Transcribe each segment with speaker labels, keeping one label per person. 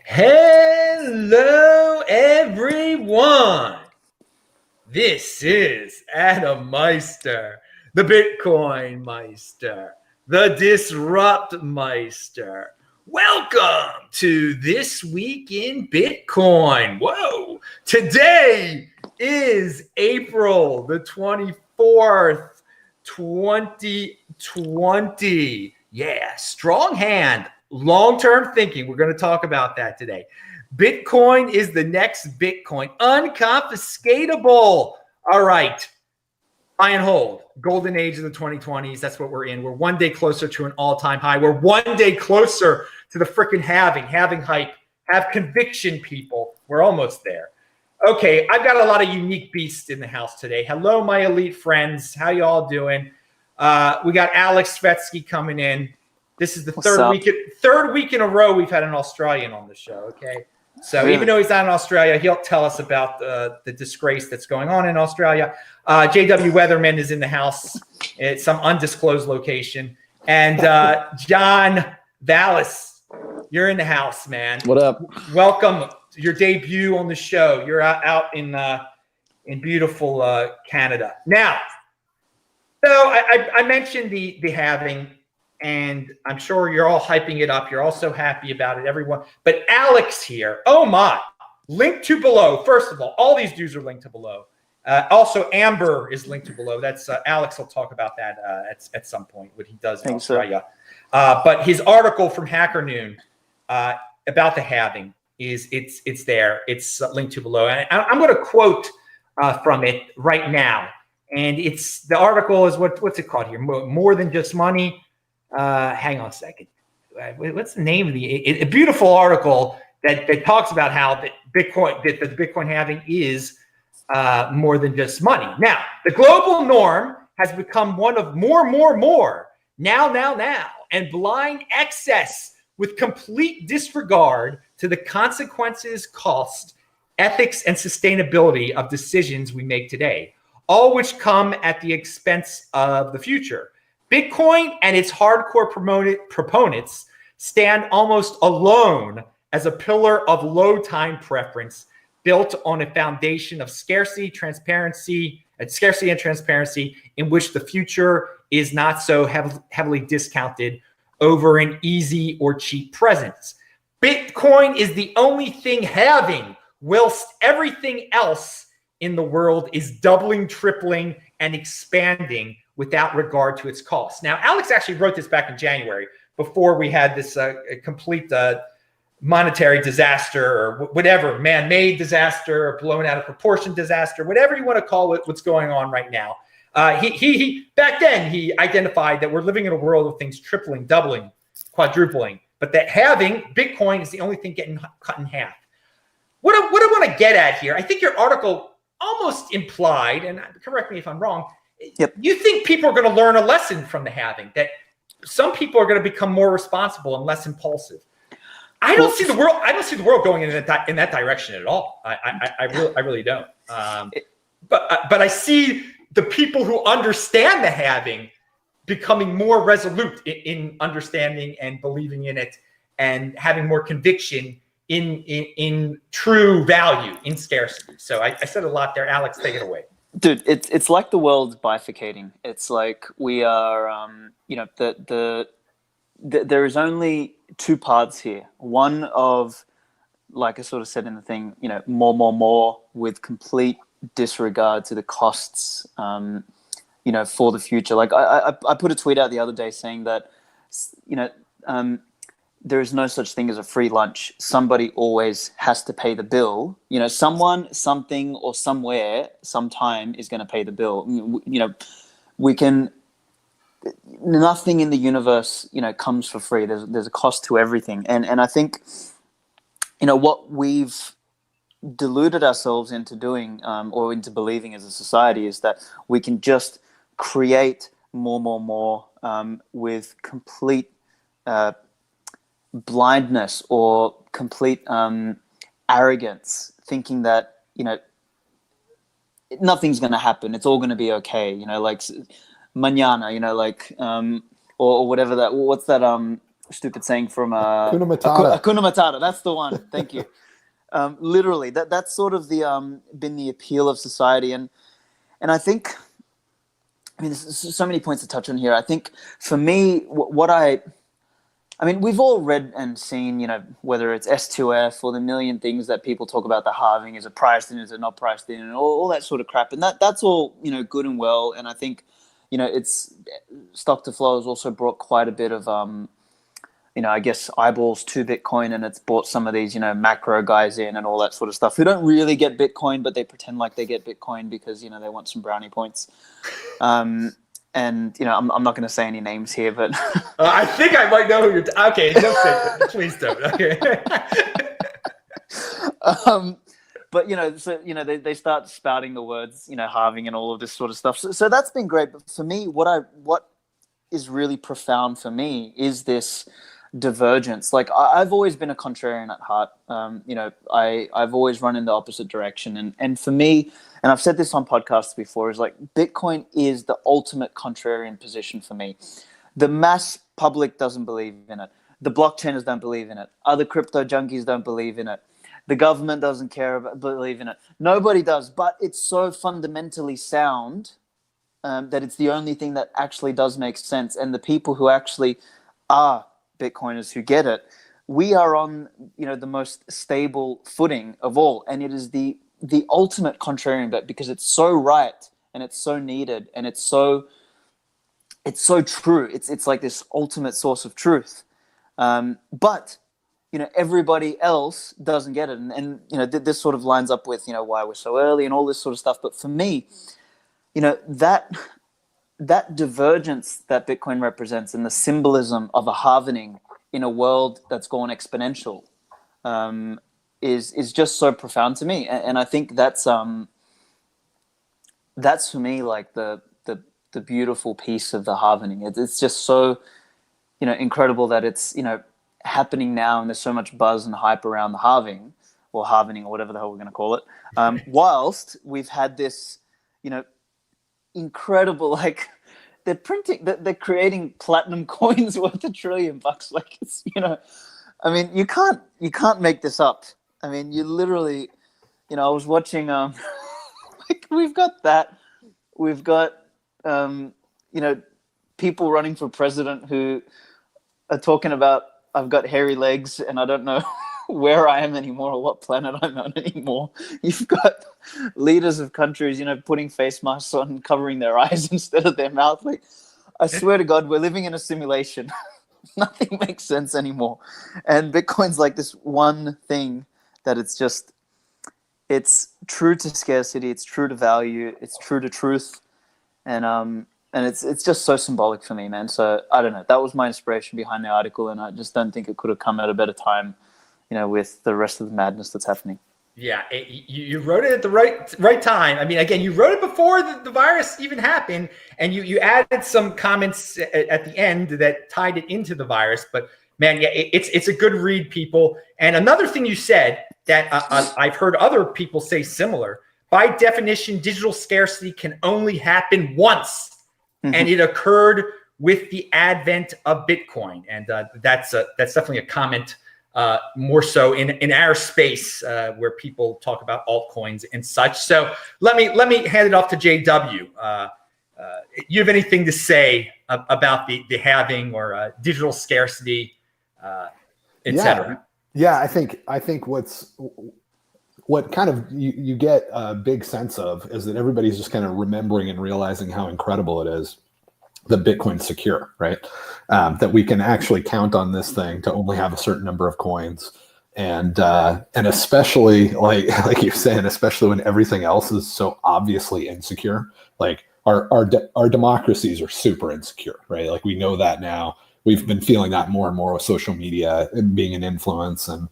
Speaker 1: Hello, everyone. This is Adam Meister, the BitcoinMeister, the Disrupt Meister. Welcome to This Week in Bitcoin. Whoa. Today is April the 24th, 2020. Yeah, strong hand. Long-term thinking. We're going to talk about that today. Bitcoin is the next Bitcoin. Unconfiscatable. All right. Buy and hold. Golden age of the 2020s. That's what we're in. We're one day closer to an all-time high. We're one day closer to the freaking halving hype. Have conviction, people. We're almost there. Okay, I've got a lot of unique beasts in the house today. Hello, my elite friends. How you all doing? We got Aleks Svetski coming in. This is the third week in a row we've had an Australian on the show, okay? So really? Even though he's not in Australia, he'll tell us about the disgrace that's going on in Australia. JW Weatherman is in the house at some undisclosed location. And John Vallis, you're in the house, man.
Speaker 2: What up?
Speaker 1: Welcome to your debut on the show. You're out in beautiful Canada. Now, so I mentioned the halving. And I'm sure you're all hyping it up. You're all so happy about it, everyone. But Aleks here, oh my, linked to below. First of all these dudes are linked to below. Also, Amber is linked to below. That's Aleks will talk about that at some point, what he does in Australia. But his article from Hacker Noon about the halving it's there. It's linked to below. And I'm going to quote from it right now. And it's the article is what's it called here? More than just money. Hang on a second. What's the name of a beautiful article that talks about how the Bitcoin halving is more than just money. Now, the global norm has become one of more, now, and blind excess with complete disregard to the consequences, cost, ethics, and sustainability of decisions we make today, all which come at the expense of the future. Bitcoin and its hardcore proponents stand almost alone as a pillar of low time preference built on a foundation of scarcity and transparency in which the future is not so heavily discounted over an easy or cheap presence. Bitcoin is the only thing having, whilst everything else in the world is doubling, tripling, and expanding without regard to its costs. Now, Aleks actually wrote this back in January before we had this complete monetary disaster or whatever, man-made disaster or blown out of proportion disaster, whatever you want to call it, what's going on right now. He back then, he identified that we're living in a world of things tripling, doubling, quadrupling, but that having Bitcoin is the only thing getting cut in half. What I want to get at here, I think your article almost implied, and correct me if I'm wrong, yep. You think people are going to learn a lesson from the halving, that some people are going to become more responsible and less impulsive. I don't see the world going in that direction at all. I really don't. But I see the people who understand the halving becoming more resolute in understanding and believing in it and having more conviction in true value, in scarcity. So I said a lot there. Aleks, take it away.
Speaker 2: Dude, it's like the world's bifurcating. It's like we are, there is only two paths here. One of, like I sort of said in the thing, more with complete disregard to the costs, for the future. Like I put a tweet out the other day saying that, there is no such thing as a free lunch. Somebody always has to pay the bill. Someone, something, or somewhere, sometime is going to pay the bill. Nothing in the universe, comes for free. There's a cost to everything. And I think, what we've deluded ourselves into doing, or into believing as a society, is that we can just create more, with complete, blindness or complete arrogance, thinking that nothing's going to happen, it's all going to be okay, like mañana, or whatever that, what's that stupid saying from
Speaker 3: Hakuna Matata.
Speaker 2: Hakuna Matata. That's the one. Thank you. Literally, that's sort of the been the appeal of society, and I think, I mean, there's so many points to touch on here. I think for me, I mean, we've all read and seen, whether it's S2F or the million things that people talk about the halving. Is it priced in? Is it not priced in? And all that sort of crap. And that's all, good and well. And I think, it's stock to flow has also brought quite a bit of, I guess eyeballs to Bitcoin, and it's brought some of these, macro guys in and all that sort of stuff who don't really get Bitcoin, but they pretend like they get Bitcoin because, they want some brownie points. And I'm not going to say any names here, but
Speaker 1: I think I might know who you're. Okay, don't say it. Please don't. Okay.
Speaker 2: But so they start spouting the words, halving and all of this sort of stuff. So that's been great. But for me, what is really profound for me is this divergence. Like I've always been a contrarian at heart. I've always run in the opposite direction, and for me. And I've said this on podcasts before, is like Bitcoin is the ultimate contrarian position for me. The mass public doesn't believe in it. The blockchainers don't believe in it. Other crypto junkies don't believe in it. The government doesn't believe in it. Nobody does. But it's so fundamentally sound that it's the only thing that actually does make sense. And the people who actually are Bitcoiners who get it, we are on the most stable footing of all. And it is the ultimate contrarian bet because it's so right and it's so needed and it's so true. It's like this ultimate source of truth. But everybody else doesn't get it, and this sort of lines up with why we're so early and all this sort of stuff. But for me, that divergence that Bitcoin represents and the symbolism of a halvening in a world that's gone exponential. Is just so profound to me, and I think that's for me like the beautiful piece of the halvening. It's just so incredible that it's happening now, and there's so much buzz and hype around the halving or halvening or whatever the hell we're going to call it. Whilst we've had this incredible, like they're creating platinum coins worth $1 trillion. Like it's I mean you can't make this up. I mean, you literally, I was watching, like we've got that. We've got, people running for president who are talking about, I've got hairy legs and I don't know where I am anymore or what planet I'm on anymore. You've got leaders of countries, putting face masks on and covering their eyes instead of their mouth. Like, I swear to God, we're living in a simulation. Nothing makes sense anymore. And Bitcoin's like this one thing that it's true to scarcity, it's true to value, it's true to truth, and it's just so symbolic for me, man. So I don't know. That was my inspiration behind the article, and I just don't think it could have come at a better time, with the rest of the madness that's happening.
Speaker 1: Yeah, you wrote it at the right time. I mean, again, you wrote it before the virus even happened, and you added some comments at the end that tied it into the virus. But man, yeah, it's a good read, people. And another thing you said that I've heard other people say similar. By definition, digital scarcity can only happen once, and it occurred with the advent of Bitcoin. And that's definitely a comment. More so in our space where people talk about altcoins and such. So let me hand it off to JW. You have anything to say about the halving or digital scarcity, et cetera?
Speaker 3: Yeah, I think what kind of you get a big sense of is that everybody's just kind of remembering and realizing how incredible it is that Bitcoin's secure, right? That we can actually count on this thing to only have a certain number of coins, and especially like you're saying, especially when everything else is so obviously insecure. Like our democracies are super insecure, right? Like we know that now. We've been feeling that more and more with social media being an influence, and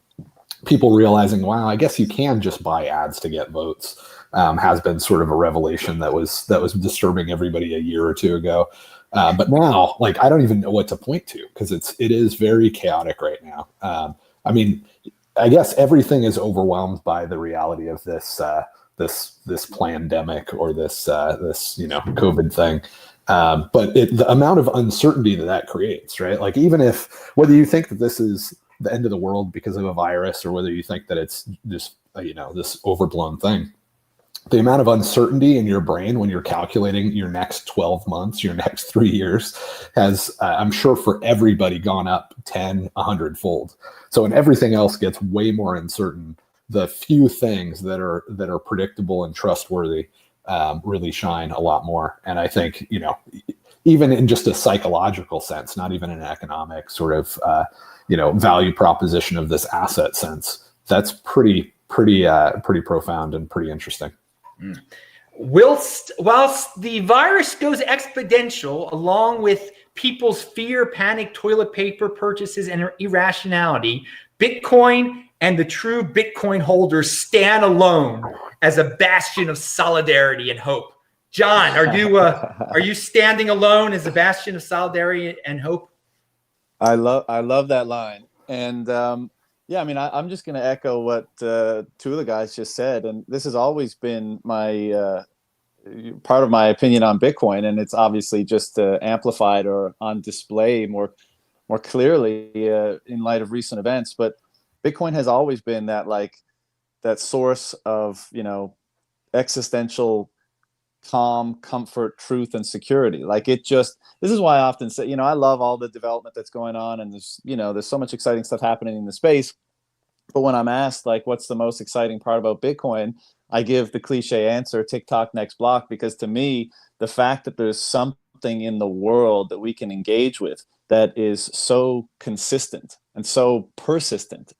Speaker 3: people realizing, wow, I guess you can just buy ads to get votes. Has been sort of a revelation that was disturbing everybody a year or two ago. But now, like, I don't even know what to point to because it is very chaotic right now. I mean, I guess everything is overwhelmed by the reality of this pandemic or this COVID thing. But the amount of uncertainty that creates, right? Like even if, whether you think that this is the end of the world because of a virus or whether you think that it's just, this overblown thing, the amount of uncertainty in your brain when you're calculating your next 12 months, your next 3 years has, I'm sure for everybody, gone up 10, 100 fold. So when everything else gets way more uncertain, the few things that are predictable and trustworthy really shine a lot more. And I think, even in just a psychological sense, not even an economic sort of, value proposition of this asset sense, that's pretty profound and pretty interesting.
Speaker 1: Whilst the virus goes exponential, along with people's fear, panic, toilet paper purchases, and irrationality, Bitcoin and the true Bitcoin holders stand alone as a bastion of solidarity and hope. John, are you standing alone as a bastion of solidarity and hope?
Speaker 4: I love that line, and yeah, I mean, I'm just going to echo what two of the guys just said, and this has always been my part of my opinion on Bitcoin, and it's obviously just amplified or on display more clearly in light of recent events. But Bitcoin has always been that source of existential calm, comfort, truth, and security. This is why I often say, I love all the development that's going on, and there's so much exciting stuff happening in the space. But when I'm asked what's the most exciting part about Bitcoin, I give the cliche answer, TikTok next block, because to me, the fact that there's something in the world that we can engage with that is so consistent and so persistent,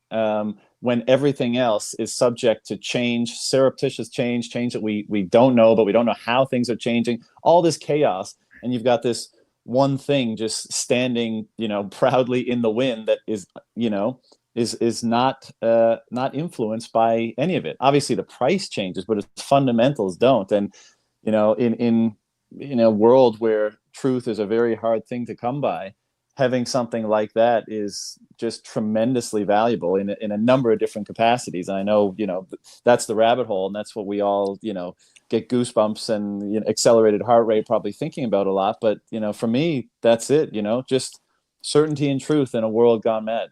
Speaker 4: when everything else is subject to change, surreptitious change that we don't know, but we don't know how things are changing, all this chaos, and you've got this one thing just standing, proudly in the wind that is not influenced by any of it. Obviously, the price changes, but its fundamentals don't. And in a world where truth is a very hard thing to come by, having something like that is just tremendously valuable in a number of different capacities. And I know, that's the rabbit hole, and that's what we all, get goosebumps and accelerated heart rate probably thinking about a lot. But, for me, that's it, just certainty and truth in a world gone mad.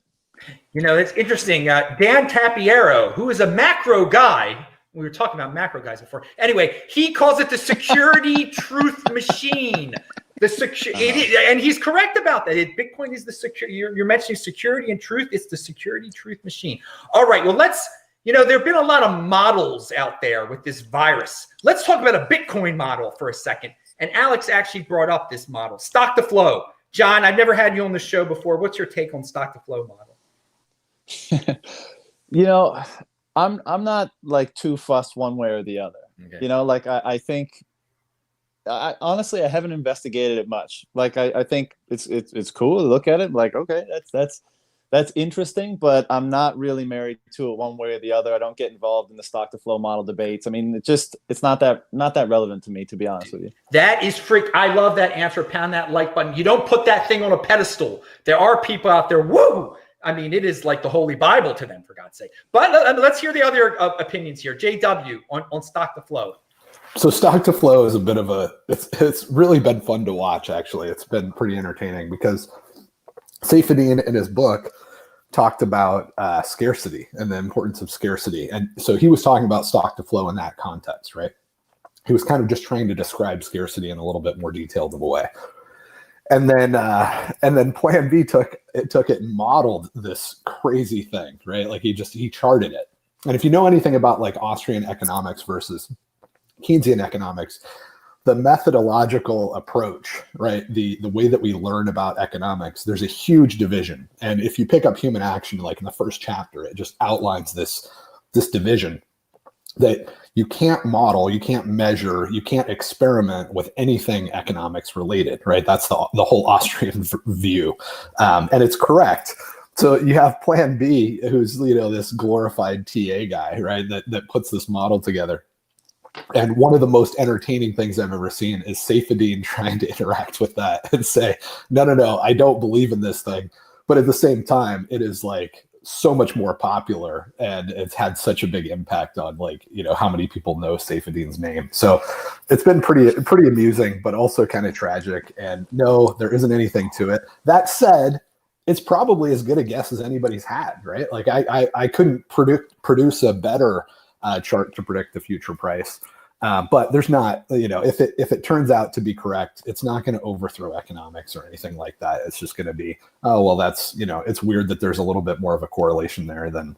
Speaker 1: It's interesting. Dan Tapiero, who is a macro guy, we were talking about macro guys before. Anyway, he calls it the security truth machine. And he's correct about that. Bitcoin is the secure. You're mentioning security and truth. It's the security truth machine. All right. Well, there have been a lot of models out there with this virus. Let's talk about a Bitcoin model for a second. And Aleks actually brought up this model, stock to flow. John, I've never had you on the show before. What's your take on stock to flow model?
Speaker 4: I'm not too fussed one way or the other. Okay. I think, honestly, I haven't investigated it much. I think it's cool to look at it. Okay, that's interesting, but I'm not really married to it one way or the other. I don't get involved in the stock to flow model debates. I mean, it's not that relevant to me, to be honest with you.
Speaker 1: That is I love that answer. Pound that like button. You don't put that thing on a pedestal. There are people out there. Woo! I mean, it is like the Holy Bible to them, for God's sake. But let's hear the other opinions here. JW on stock to flow.
Speaker 3: So stock to flow is a bit of it's really been fun to watch, actually. It's been pretty entertaining because Saifedean in his book talked about scarcity and the importance of scarcity. And so he was talking about stock to flow in that context, right? He was kind of just trying to describe scarcity in a little bit more detailed of a way. And then Plan B took it and modeled this crazy thing, right? He charted it. And if you know anything about Austrian economics versus Keynesian economics, the methodological approach, right? The way that we learn about economics, there's a huge division. And if you pick up human action, in the first chapter, it just outlines this division that you can't model, you can't measure, you can't experiment with anything economics related, right? That's the whole Austrian view. And it's correct. So you have Plan B, who's, this glorified TA guy, right? That puts this model together. And one of the most entertaining things I've ever seen is Saifedean trying to interact with that and say, no, I don't believe in this thing. But at the same time, it is so much more popular, and it's had such a big impact on, like, you know, how many people know Saifedean's name. So it's been pretty amusing, but also kind of tragic. And no, there isn't anything to it. That said, it's probably as good a guess as anybody's had, right? Like I couldn't produce a better chart to predict the future price. But there's not, you know, if it turns out to be correct, it's not going to overthrow economics or anything like that. It's just going to be, oh, well, that's, you know, it's weird that there's a little bit more of a correlation there than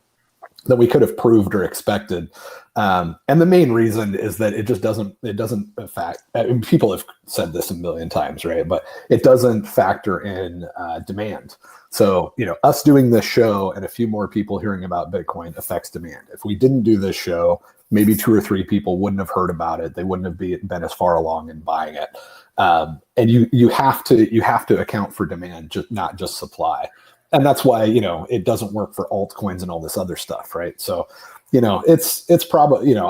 Speaker 3: we could have proved or expected. And the main reason is that it doesn't affect, I mean, people have said this a million times, right? But it doesn't factor in demand. So, you know, us doing this show and a few more people hearing about Bitcoin affects demand. If we didn't do this show, maybe 2 or 3 people wouldn't have heard about it. They wouldn't have been as far along in buying it. And you have to account for demand, not just supply. And that's why, you know, it doesn't work for altcoins and all this other stuff, right? So, you know, it's probably, you know,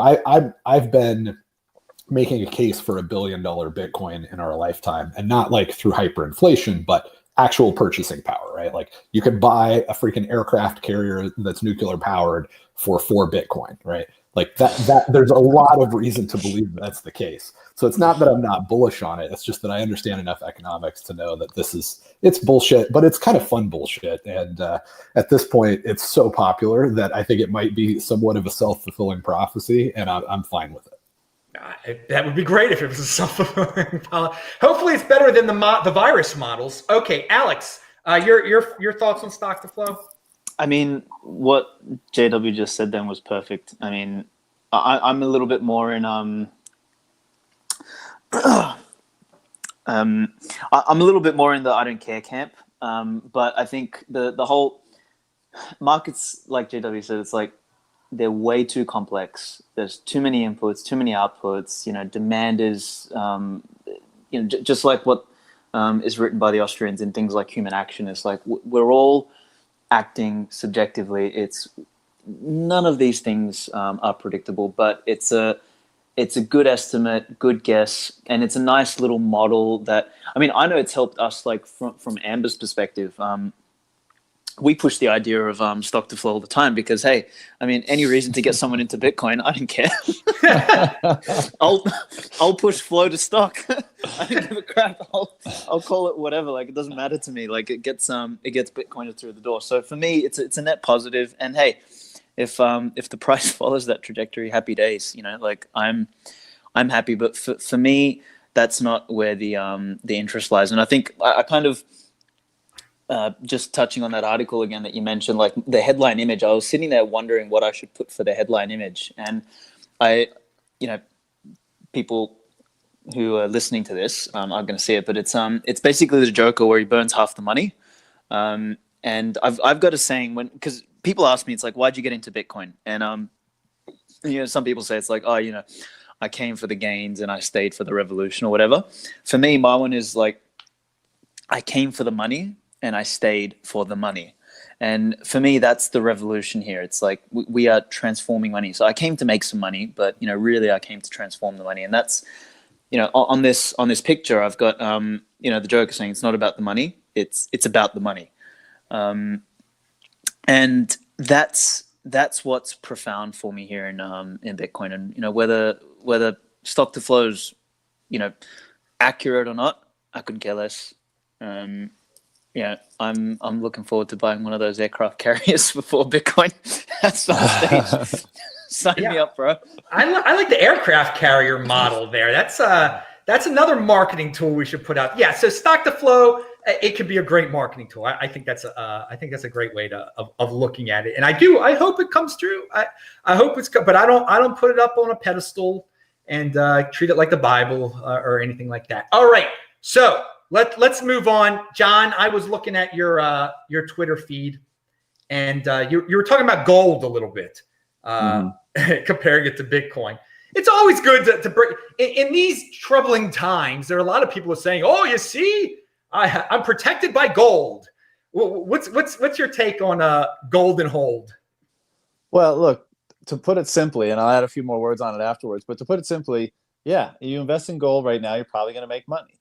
Speaker 3: I've been making a case for $1 billion Bitcoin in our lifetime, and not like through hyperinflation, but actual purchasing power, right? Like you could buy a freaking aircraft carrier that's nuclear powered for 4 Bitcoin, right? Like that there's a lot of reason to believe that's the case. So it's not that I'm not bullish on it. It's just that I understand enough economics to know that it's bullshit, but it's kind of fun bullshit. And at this point, it's so popular that I think it might be somewhat of a self-fulfilling prophecy, and I'm fine with it.
Speaker 1: That would be great if it was a self-fulfilling prophecy. Hopefully, it's better than the virus models. Okay, Alex, your thoughts on stock to flow?
Speaker 2: I mean, what JW just said then was perfect. I mean, I'm a little bit more in I'm a little bit more in the I don't care camp. But I think the whole markets, like JW said, it's like they're way too complex. There's too many inputs, too many outputs. You know, demand is you know, just like what is written by the Austrians in things like human action. It's like we're all acting subjectively. It's none of these things are predictable, but it's a good estimate, good guess, and it's a nice little model that, I mean, I know it's helped us, like from Amber's perspective. We push the idea of stock to flow all the time because, hey, I mean, any reason to get someone into Bitcoin, I don't care. I'll push flow to stock. I don't give a crap. I'll call it whatever. Like, it doesn't matter to me. Like, it gets Bitcoiners through the door. So for me, it's a net positive. And hey, if the price follows that trajectory, happy days. You know, like I'm happy. But for me, that's not where the interest lies. And I think I kind of. Just touching on that article again that you mentioned, like the headline image, I was sitting there wondering what I should put for the headline image. And you know, people who are listening to this are going to see it, but it's basically the Joker where he burns half the money. And I've got a saying because people ask me, it's like, why'd you get into Bitcoin? And, you know, some people say it's like, oh, you know, I came for the gains and I stayed for the revolution or whatever. For me, my one is like, I came for the money and I stayed for the money. And for me, that's the revolution here. It's like we are transforming money. So I came to make some money, but, you know, really I came to transform the money. And that's, you know, on this picture, I've got, you know, the Joker saying it's not about the money. It's about the money. And that's what's profound for me here in Bitcoin. And, you know, whether stock to flow's, you know, accurate or not, I couldn't care less. Yeah, I'm looking forward to buying one of those aircraft carriers before Bitcoin at some stage. Sign me up, bro.
Speaker 1: I like the aircraft carrier model there. That's another marketing tool we should put out. Yeah, so stock to flow, it could be a great marketing tool. I think that's a great way of looking at it. And I hope it comes true. I hope but I don't put it up on a pedestal and treat it like the Bible or anything like that. All right, so. Let's move on, John. I was looking at your Twitter feed, and you were talking about gold a little bit, comparing it to Bitcoin. It's always good to bring in these troubling times. There are a lot of people who are saying, "Oh, you see, I'm protected by gold." What's your take on gold and hold?
Speaker 4: Well, look, to put it simply, and I'll add a few more words on it afterwards. But to put it simply, yeah, you invest in gold right now, you're probably going to make money.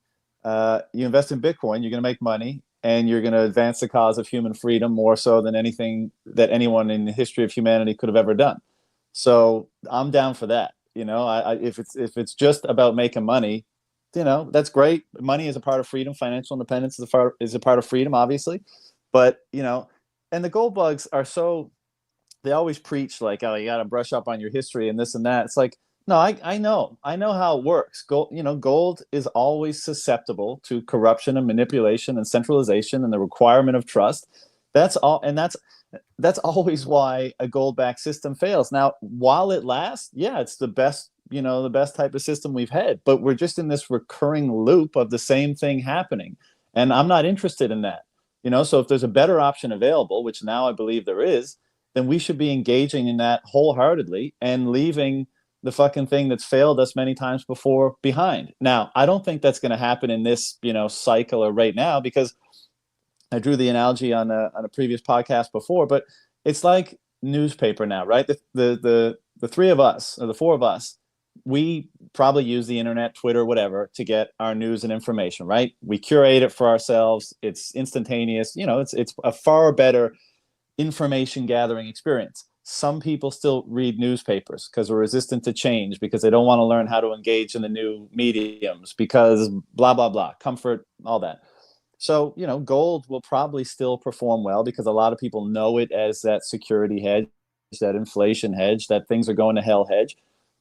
Speaker 4: You invest in Bitcoin, you're going to make money. and you're going to advance the cause of human freedom more so than anything that anyone in the history of humanity could have ever done. So I'm down for that. If it's just about making money, that's great. Money is a part of freedom. Financial independence is a part of freedom, obviously. But, and the gold bugs are they always preach like, oh, you got to brush up on your history and this and that. It's like, no, I know how it works. Gold is always susceptible to corruption and manipulation and centralization and the requirement of trust. That's all. And that's always why a gold-backed system fails. Now, while it lasts, yeah, it's the best type of system we've had, but we're just in this recurring loop of the same thing happening. And I'm not interested in that. So if there's a better option available, which now I believe there is, then we should be engaging in that wholeheartedly and leaving the fucking thing that's failed us many times before behind. Now, I don't think that's going to happen in this, cycle or right now, because I drew the analogy on a previous podcast before, but it's like newspaper now, right? The three of us, or the four of us, we probably use the internet, Twitter, whatever, to get our news and information, right? We curate it for ourselves. It's instantaneous. It's a far better information gathering experience. Some people still read newspapers because they're resistant to change, because they don't want to learn how to engage in the new mediums, because blah, blah, blah, comfort, all that. So, gold will probably still perform well because a lot of people know it as that security hedge, that inflation hedge, that things are going to hell hedge.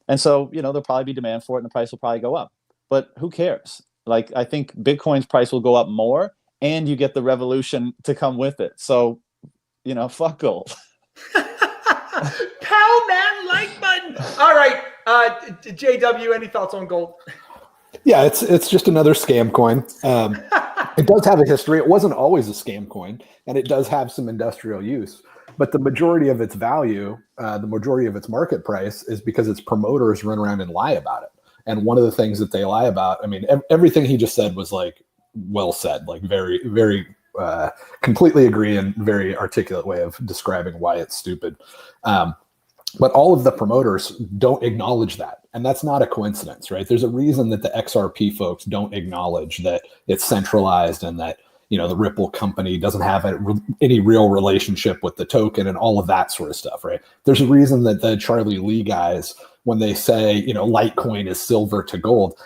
Speaker 4: And so, there'll probably be demand for it and the price will probably go up. But who cares? Like, I think Bitcoin's price will go up more and you get the revolution to come with it. So, fuck gold.
Speaker 1: Pound that like button. All right. JW, any thoughts on gold?
Speaker 3: Yeah, it's just another scam coin. It does have a history. It wasn't always a scam coin, and it does have some industrial use. But the majority of its value, the majority of its market price, is because its promoters run around and lie about it. And one of the things that they lie about, I mean, everything he just said was like well said, like very, very completely agree, and very articulate way of describing why it's stupid. But all of the promoters don't acknowledge that. And that's not a coincidence, right? There's a reason that the XRP folks don't acknowledge that it's centralized and that, the Ripple company doesn't have any real relationship with the token and all of that sort of stuff, right? There's a reason that the Charlie Lee guys, when they say, Litecoin is silver to gold,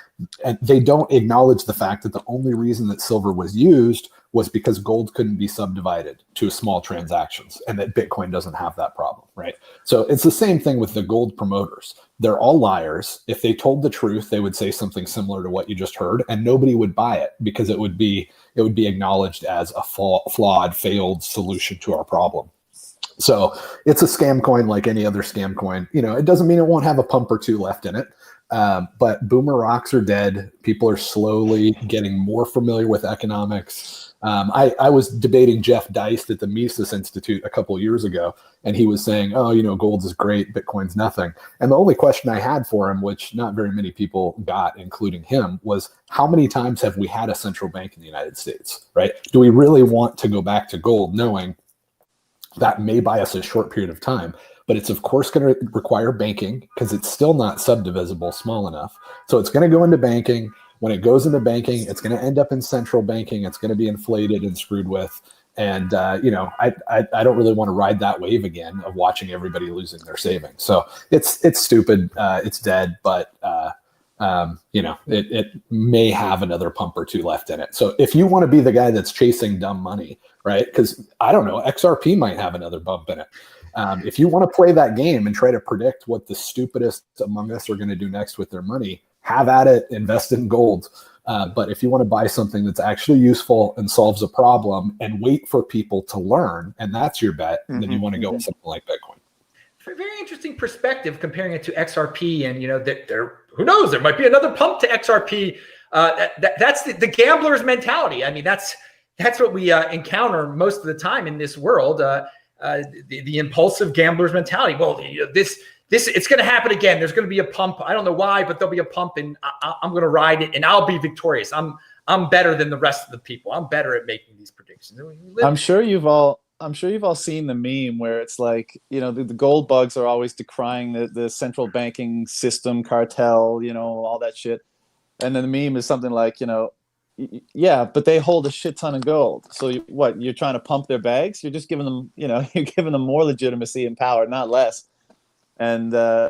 Speaker 3: and they don't acknowledge the fact that the only reason that silver was used was because gold couldn't be subdivided to small transactions, and that Bitcoin doesn't have that problem, right? So it's the same thing with the gold promoters. They're all liars. If they told the truth, they would say something similar to what you just heard, and nobody would buy it because it would be acknowledged as a flawed, failed solution to our problem. So it's a scam coin like any other scam coin. It doesn't mean it won't have a pump or two left in it. But boomer rocks are dead. People are slowly getting more familiar with economics. I was debating Jeff Deist at the Mises Institute a couple of years ago, and he was saying, oh, gold is great, Bitcoin's nothing. And the only question I had for him, which not very many people got, including him, was how many times have we had a central bank in the United States, right? Do we really want to go back to gold knowing that may buy us a short period of time? But it's of course going to require banking because it's still not subdivisible small enough. So it's going to go into banking. When it goes into banking, it's going to end up in central banking. It's going to be inflated and screwed with. And, I don't really want to ride that wave again of watching everybody losing their savings. So it's stupid. It's dead, but, it may have another pump or two left in it. So if you want to be the guy that's chasing dumb money, right? Because I don't know, XRP might have another bump in it. If you want to play that game and try to predict what the stupidest among us are going to do next with their money, have at it, invest in gold. But if you want to buy something that's actually useful and solves a problem and wait for people to learn, and that's your bet, then you want to go with something like Bitcoin.
Speaker 1: Very interesting perspective comparing it to XRP, and who knows, there might be another pump to XRP. That's the gambler's mentality. I mean, that's what we encounter most of the time in this world. The impulsive gambler's mentality. Well, this it's going to happen again. There's going to be a pump. I don't know why, but there'll be a pump, and I'm going to ride it, and I'll be victorious. I'm better than the rest of the people. I'm better at making these predictions.
Speaker 4: I'm sure you've all seen the meme where it's like, the gold bugs are always decrying the central banking system cartel, all that shit. And then the meme is something like, yeah, but they hold a shit ton of gold. So what? You're trying to pump their bags? You're just giving them, you're giving them more legitimacy and power, not less. And I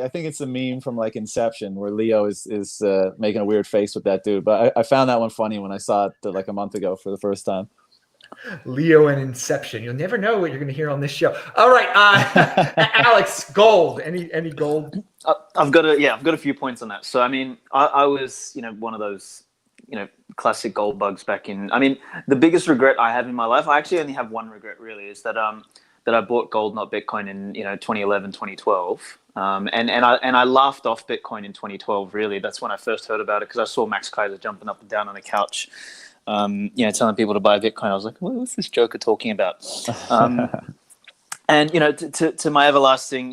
Speaker 4: think it's a meme from like Inception where Leo is making a weird face with that dude. But I found that one funny when I saw it like a month ago for the first time.
Speaker 1: Leo and Inception. You'll never know what you're going to hear on this show. All right, Aleks, gold. Any gold?
Speaker 2: I've got a few points on that. So I mean, I was one of those classic gold bugs back in. I mean, the biggest regret I have in my life, I actually only have one regret really, is that I bought gold, not Bitcoin, in 2011, 2012. And I laughed off Bitcoin in 2012. Really, that's when I first heard about it, because I saw Max Kaiser jumping up and down on the couch, telling people to buy Bitcoin. I was like, what's this joker talking about? And to my everlasting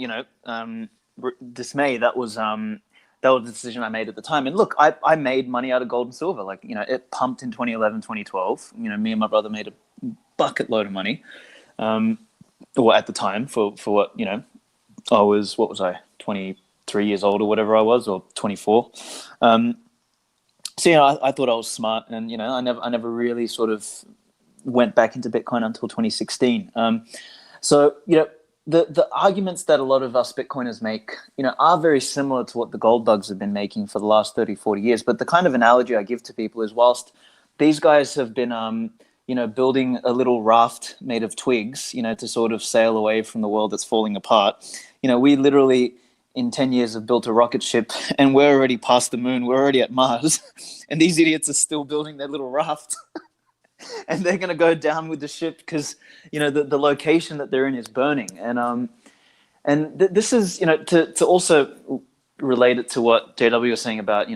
Speaker 2: dismay, that was the decision I made at the time. And look, I made money out of gold and silver. Like it pumped in 2011, 2012. Me and my brother made a bucket load of money. Or at the time for what, I was 23 years old or whatever I was, or 24. So, I thought I was smart, and, I never really sort of went back into Bitcoin until 2016. So, the arguments that a lot of us Bitcoiners make, are very similar to what the gold bugs have been making for the last 30, 40 years. But the kind of analogy I give to people is, whilst these guys have been, building a little raft made of twigs, to sort of sail away from the world that's falling apart. We literally in 10 years have built a rocket ship, and we're already past the moon. We're already at Mars, and these idiots are still building their little raft. And they're going to go down with the ship because, the location that they're in is burning. And this is, to also relate it to what JW was saying about,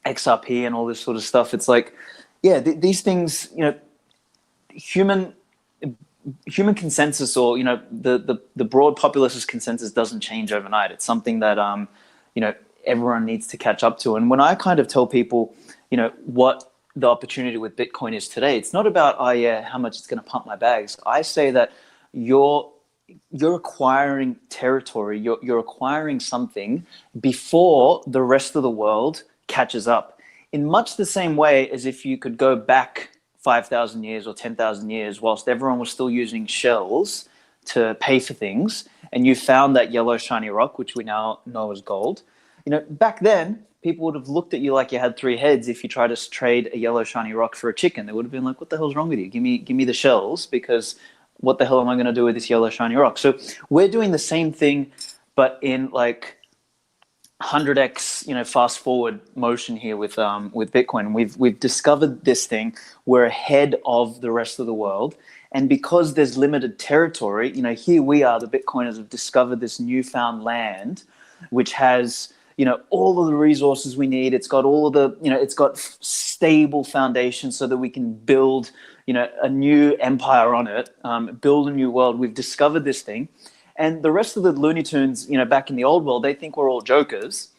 Speaker 2: XRP and all this sort of stuff. It's like, yeah, these things, human consensus, or the broad populist's consensus doesn't change overnight. It's something that everyone needs to catch up to. And when I kind of tell people, what the opportunity with Bitcoin is today, it's not about how much it's going to pump my bags. I say that you're acquiring territory. You're acquiring something before the rest of the world catches up. In much the same way as if you could go back 5,000 years or 10,000 years, whilst everyone was still using shells to pay for things, and you found that yellow shiny rock, which we now know as gold. Back then, people would have looked at you like you had three heads if you tried to trade a yellow shiny rock for a chicken. They would have been like, what the hell's wrong with you? Give me the shells, because what the hell am I going to do with this yellow shiny rock? So we're doing the same thing, but in like 100x, fast forward motion here with Bitcoin. We've discovered this thing. We're ahead of the rest of the world, and because there's limited territory, here we are. The Bitcoiners have discovered this newfound land, which has all of the resources we need. It's got all of the it's got stable foundations so that we can build a new empire on it, build a new world. We've discovered this thing. And the rest of the Looney Tunes, back in the old world, they think we're all jokers,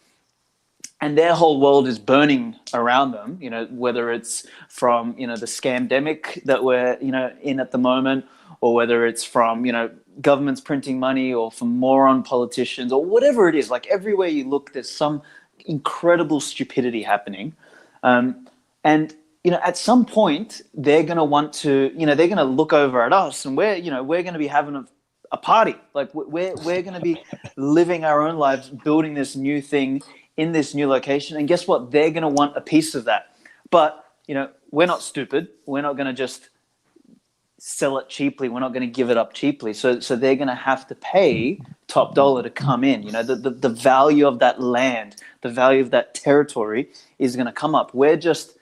Speaker 2: and their whole world is burning around them. Whether it's from the scamdemic that we're in at the moment, or whether it's from governments printing money, or from moron politicians, or whatever it is. Like everywhere you look, there's some incredible stupidity happening, and at some point they're going to want to they're going to look over at us, and we're going to be having a party. Like we're going to be living our own lives, building this new thing in this new location. And guess what? They're going to want a piece of that. But, we're not stupid. We're not going to just sell it cheaply. We're not going to give it up cheaply. So they're going to have to pay top dollar to come in. The value of that land, the value of that territory is going to come up. We're just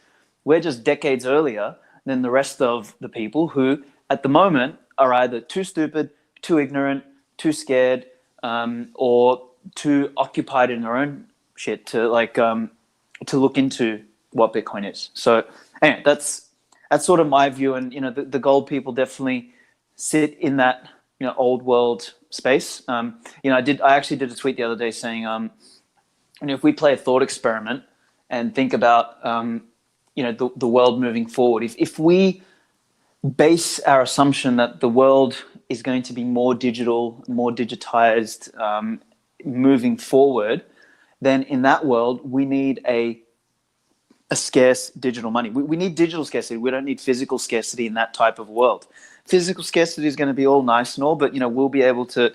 Speaker 2: decades earlier than the rest of the people who at the moment are either too stupid, too ignorant, too scared, or too occupied in their own shit to look into what Bitcoin is. So anyway, that's sort of my view. And the gold people definitely sit in that old world space. I actually did a tweet the other day saying, if we play a thought experiment and think about the world moving forward, if we base our assumption that the world is going to be more digital, more digitized, moving forward, then in that world we need a a scarce digital money. We need digital scarcity. We don't need physical scarcity in that type of world. Physical scarcity is going to be all nice and all, but we'll be able to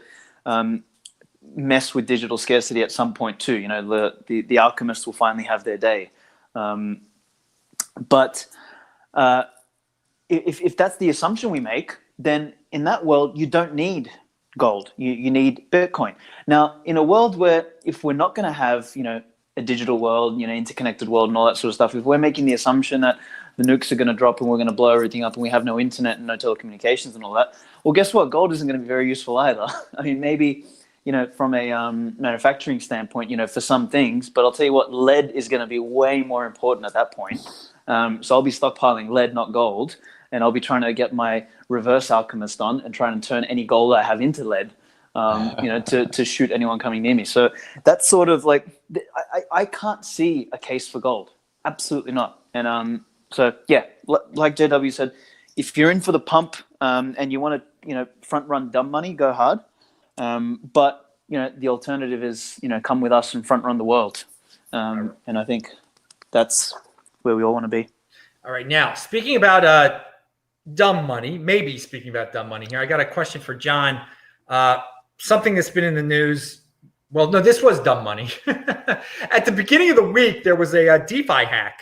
Speaker 2: mess with digital scarcity at some point too. The alchemists will finally have their day. But if that's the assumption we make, then in that world you don't need gold. You need Bitcoin. Now, in a world where if we're not going to have a digital world, interconnected world and all that sort of stuff, if we're making the assumption that the nukes are going to drop and we're going to blow everything up and we have no internet and no telecommunications and all that, well, guess what? Gold isn't going to be very useful either. I mean, maybe from a manufacturing standpoint, for some things, but I'll tell you what, lead is going to be way more important at that point. So I'll be stockpiling lead, not gold, and I'll be trying to get my reverse alchemist on and trying to turn any gold I have into lead, to shoot anyone coming near me. So that's sort of like, I can't see a case for gold. Absolutely not. And so, yeah, like JW said, if you're in for the pump and you want to, front run dumb money, go hard. But the alternative is, come with us and front run the world. And I think that's where we all want to be.
Speaker 1: All right. Now, speaking about dumb money, maybe speaking about dumb money here, I got a question for John. Something that's been in the news. Well, no, this was dumb money. At the beginning of the week, there was a DeFi hack.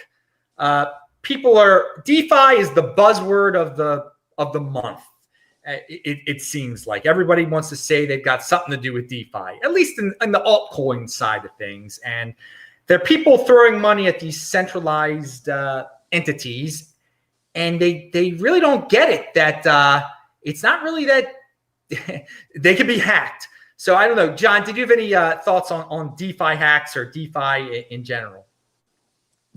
Speaker 1: DeFi is the buzzword of the month. It seems like everybody wants to say they've got something to do with DeFi, at least in the altcoin side of things. And there are people throwing money at these centralized entities, and they really don't get it that it's not really that they can be hacked. So I don't know, John, did you have any thoughts on DeFi hacks or DeFi in general?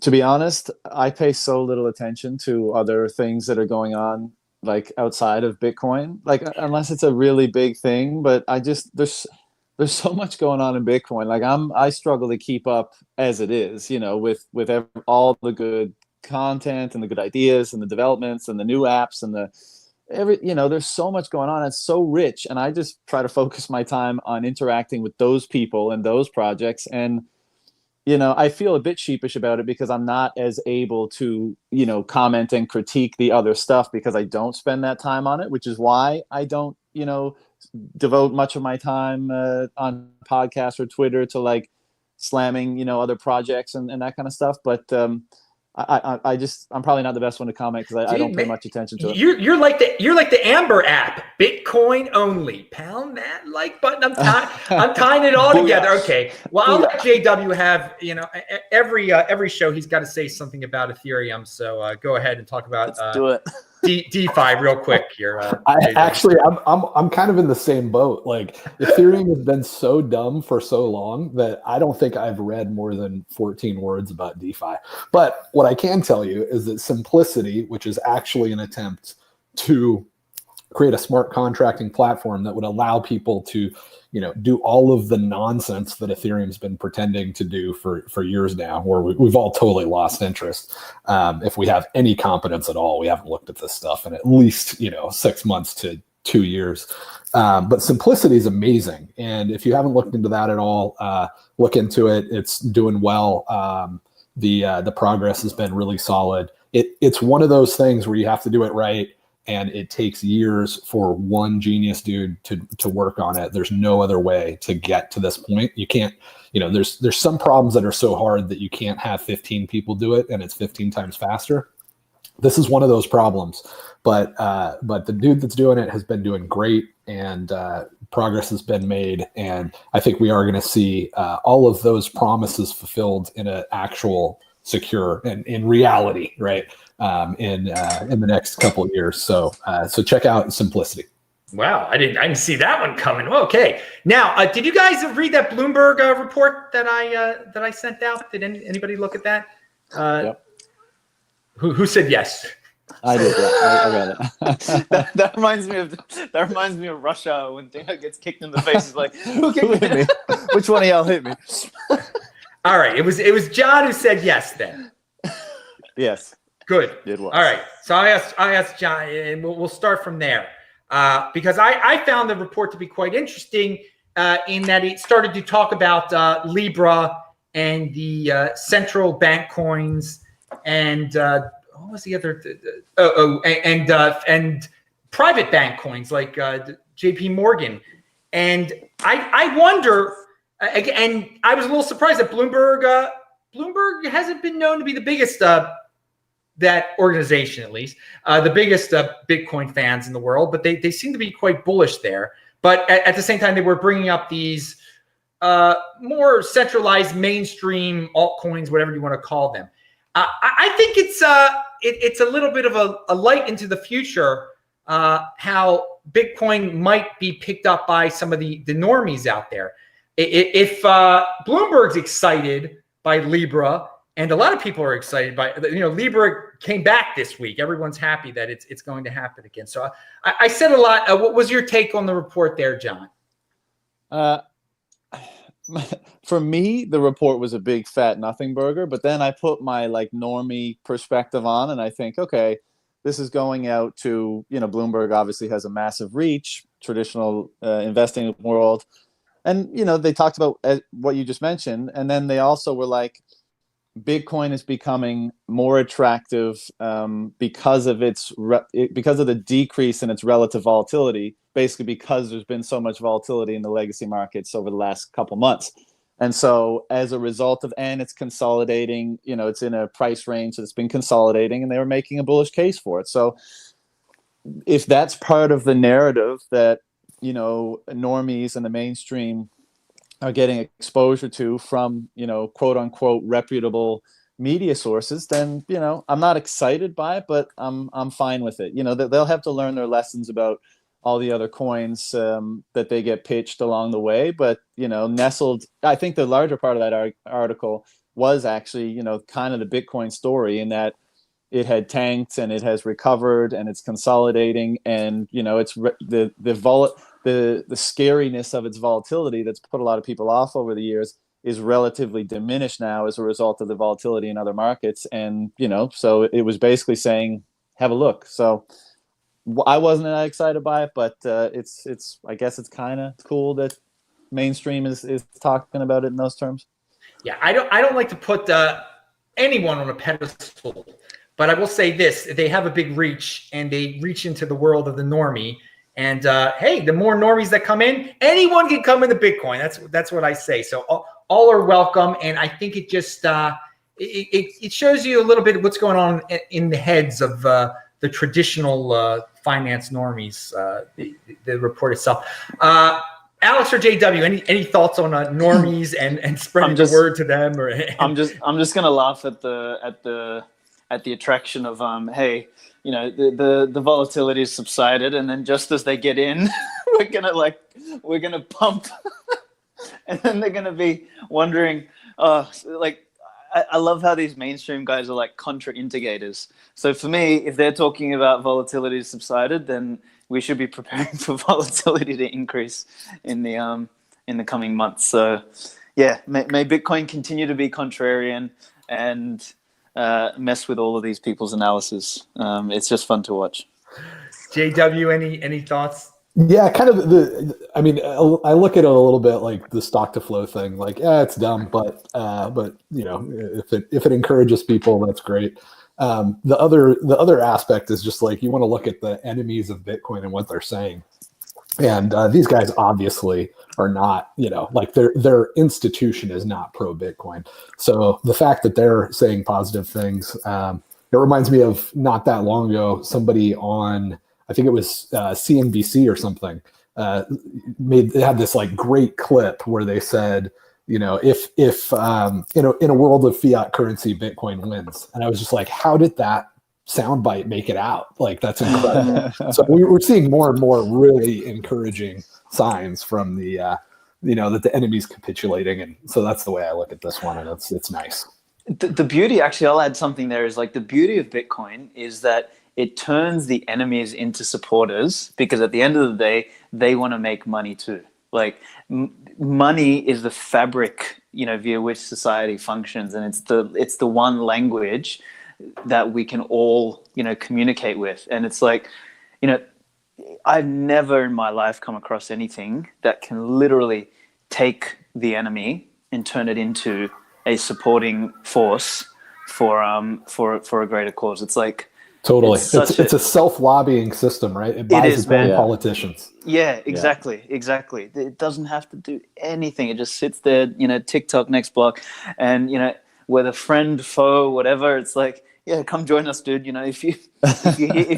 Speaker 4: To be honest, I pay so little attention to other things that are going on, like outside of Bitcoin, like unless it's a really big thing. But there's so much going on in Bitcoin. Like I struggle to keep up as it is, with all the good content and the good ideas and the developments and the new apps and there's so much going on. It's so rich, and I just try to focus my time on interacting with those people and those projects. And I feel a bit sheepish about it because I'm not as able to, comment and critique the other stuff because I don't spend that time on it, which is why I don't, devote much of my time on podcasts or Twitter to like slamming, other projects and that kind of stuff. But I'm probably not the best one to comment because I don't pay much attention to it.
Speaker 1: You're like the Amber app, Bitcoin only. Pound that like button. I'm tying it all together. Okay. Well, I'll let JW have every show he's got to say something about Ethereum. So go ahead and talk about
Speaker 2: Let's do it.
Speaker 1: DeFi real quick here.
Speaker 3: I'm kind of in the same boat. Like Ethereum has been so dumb for so long that I don't think I've read more than 14 words about DeFi. But what I can tell you is that Simplicity, which is actually an attempt to create a smart contracting platform that would allow people to, do all of the nonsense that Ethereum's been pretending to do for years now, where we've all totally lost interest. If we have any competence at all, we haven't looked at this stuff in at least, 6 months to 2 years. But Simplicity is amazing. And if you haven't looked into that at all, look into it. It's doing well. The progress has been really solid. It's one of those things where you have to do it right. And it takes years for one genius dude to work on it. There's no other way to get to this point. You can't, there's some problems that are so hard that you can't have 15 people do it and it's 15 times faster. This is one of those problems, but the dude that's doing it has been doing great, and progress has been made. And I think we are going to see all of those promises fulfilled in an actual secure and in reality, right? In the next couple of years. So check out Simplicity.
Speaker 1: Wow, I didn't see that one coming. Okay, now did you guys read that Bloomberg report that I sent out? Did anybody look at that?
Speaker 4: Yep.
Speaker 1: Who said yes?
Speaker 4: I did. Yeah, I read it.
Speaker 2: that reminds me of Rush Hour when Dana gets kicked in the face. He's like, who kicked
Speaker 4: hit me? Which one of y'all hit me?
Speaker 1: All right, it was John who said yes then.
Speaker 4: Yes.
Speaker 1: Good.
Speaker 4: It was.
Speaker 1: All right. So I asked John, and we'll start from there because I found the report to be quite interesting in that it started to talk about Libra and the central bank coins and what was the other? And private bank coins like JP Morgan. And I wonder, and I was a little surprised that Bloomberg hasn't been known to be the biggest, that organization at least, the biggest Bitcoin fans in the world, but they seem to be quite bullish there. But at the same time, they were bringing up these more centralized mainstream altcoins, whatever you want to call them. I think it's a little bit of a light into the future, how Bitcoin might be picked up by some of the normies out there. If Bloomberg's excited by Libra, and a lot of people are excited by, Libra came back this week. Everyone's happy that it's going to happen again. So I said a lot. What was your take on the report there, John?
Speaker 4: For me, the report was a big fat nothing burger, but then I put my normie perspective on, and I think, okay, this is going out to, Bloomberg obviously has a massive reach, traditional investing world. And, they talked about what you just mentioned. And then they also were like, Bitcoin is becoming more attractive because of the decrease in its relative volatility, basically because there's been so much volatility in the legacy markets over the last couple months. And so as a result of, and it's consolidating, it's in a price range that's been consolidating, and they were making a bullish case for it. So if that's part of the narrative that, normies and the mainstream are getting exposure to from, quote unquote reputable media sources, then, I'm not excited by it, but I'm fine with it. They'll have to learn their lessons about all the other coins that they get pitched along the way. But, nestled, I think the larger part of that article was actually, kind of the Bitcoin story, in that it had tanked and it has recovered and it's consolidating, and, it's the scariness of its volatility that's put a lot of people off over the years is relatively diminished now as a result of the volatility in other markets. And, so it was basically saying, have a look. So I wasn't that excited by it, but it's I guess it's kind of cool that mainstream is talking about it in those terms.
Speaker 1: Yeah, I don't like to put anyone on a pedestal, but I will say this: they have a big reach, and they reach into the world of the normie. And hey, the more normies that come in, anyone can come into Bitcoin. That's what I say. So all are welcome, and I think it just it shows you a little bit of what's going on in the heads of the traditional finance normies. The report itself. Alex or JW, any thoughts on normies and spreading the word to them? Or
Speaker 2: I'm just gonna laugh at the attraction of hey, the volatility has subsided, and then just as they get in, we're gonna pump, and then they're gonna be wondering, I love how these mainstream guys are like contra-indigators. So for me, if they're talking about volatility subsided, then we should be preparing for volatility to increase in the coming months. So yeah, may Bitcoin continue to be contrarian and mess with all of these people's analysis. It's just fun to watch.
Speaker 1: JW, any thoughts?
Speaker 3: Yeah, kind of I look at it a little bit like the stock to flow thing. Like, it's dumb, but if it encourages people, that's great. The other aspect is just like, you want to look at the enemies of Bitcoin and what they're saying. And these guys obviously are not, their institution is not pro Bitcoin. So the fact that they're saying positive things, it reminds me of not that long ago, somebody on, I think it was CNBC or something, they had this like great clip where they said, if in a world of fiat currency, Bitcoin wins. And I was just like, how did that soundbite make it out? Like, that's incredible. So we're seeing more and more really encouraging signs from the that the enemy's capitulating, and so that's the way I look at this one, and it's nice.
Speaker 2: The beauty, actually, I'll add something there, is like the beauty of Bitcoin is that it turns the enemies into supporters, because at the end of the day, they want to make money too. Like money is the fabric, via which society functions, and it's the one language that we can all, communicate with. And it's like, I've never in my life come across anything that can literally take the enemy and turn it into a supporting force for a greater cause. It's like
Speaker 3: totally. It's a self-lobbying system, right? It buys its own politicians.
Speaker 2: Yeah, exactly. It doesn't have to do anything. It just sits there, TikTok next block, and whether friend, foe, whatever. It's like, yeah, come join us, dude. If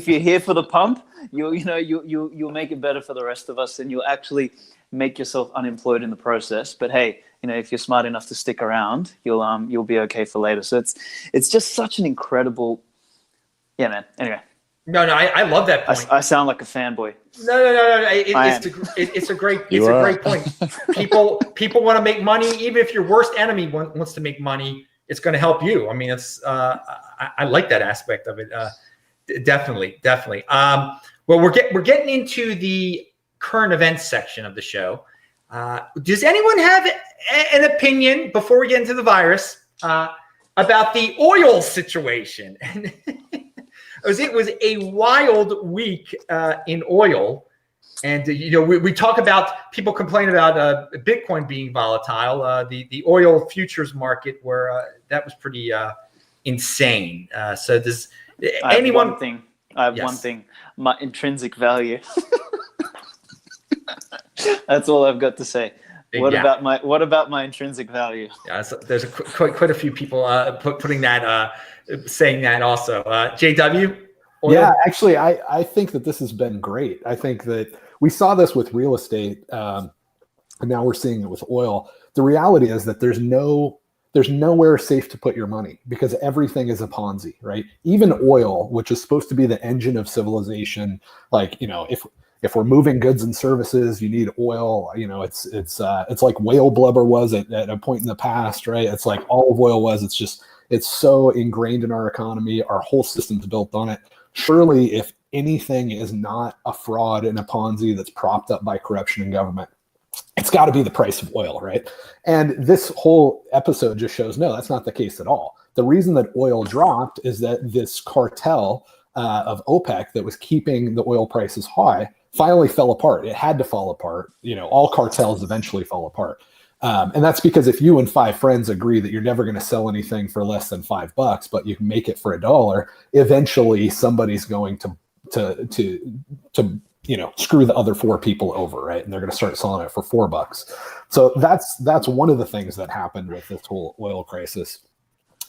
Speaker 2: you're here for the pump, you'll make it better for the rest of us, and you'll actually make yourself unemployed in the process. But hey, if you're smart enough to stick around, you'll be okay for later. So it's just such an incredible, yeah, man. Anyway.
Speaker 1: No, I love that point.
Speaker 2: I sound like a fanboy.
Speaker 1: No. It's a great point. People want to make money. Even if your worst enemy wants to make money, it's going to help you. I mean, I like that aspect of it. Definitely. Well, we're getting into the current events section of the show. Does anyone have an opinion before we get into the virus about the oil situation? It was a wild week in oil, and we talk about people complain about Bitcoin being volatile. The oil futures market where that was pretty insane. So does anyone?
Speaker 2: I have one thing. My intrinsic value. That's all I've got to say. What about my intrinsic value?
Speaker 1: Yeah, so there's quite a few people putting that, saying that also. JW? Oil?
Speaker 3: Yeah, actually, I think that this has been great. I think that we saw this with real estate, and now we're seeing it with oil. The reality is that there's nowhere safe to put your money because everything is a Ponzi, right? Even oil, which is supposed to be the engine of civilization, like if we're moving goods and services, you need oil. It's like whale blubber was at a point in the past, right? It's like olive oil was. It's so ingrained in our economy. Our whole system's built on it. Surely, if anything is not a fraud and a Ponzi that's propped up by corruption and government, it's got to be the price of oil, right? And this whole episode just shows, no, that's not the case at all. The reason that oil dropped is that this cartel of OPEC that was keeping the oil prices high finally fell apart. It had to fall apart. All cartels eventually fall apart. And that's because if you and 5 friends agree that you're never going to sell anything for less than $5, but you can make it for $1, eventually somebody's going to screw the other 4 people over, right? And they're going to start selling it for $4. So that's one of the things that happened with this whole oil crisis.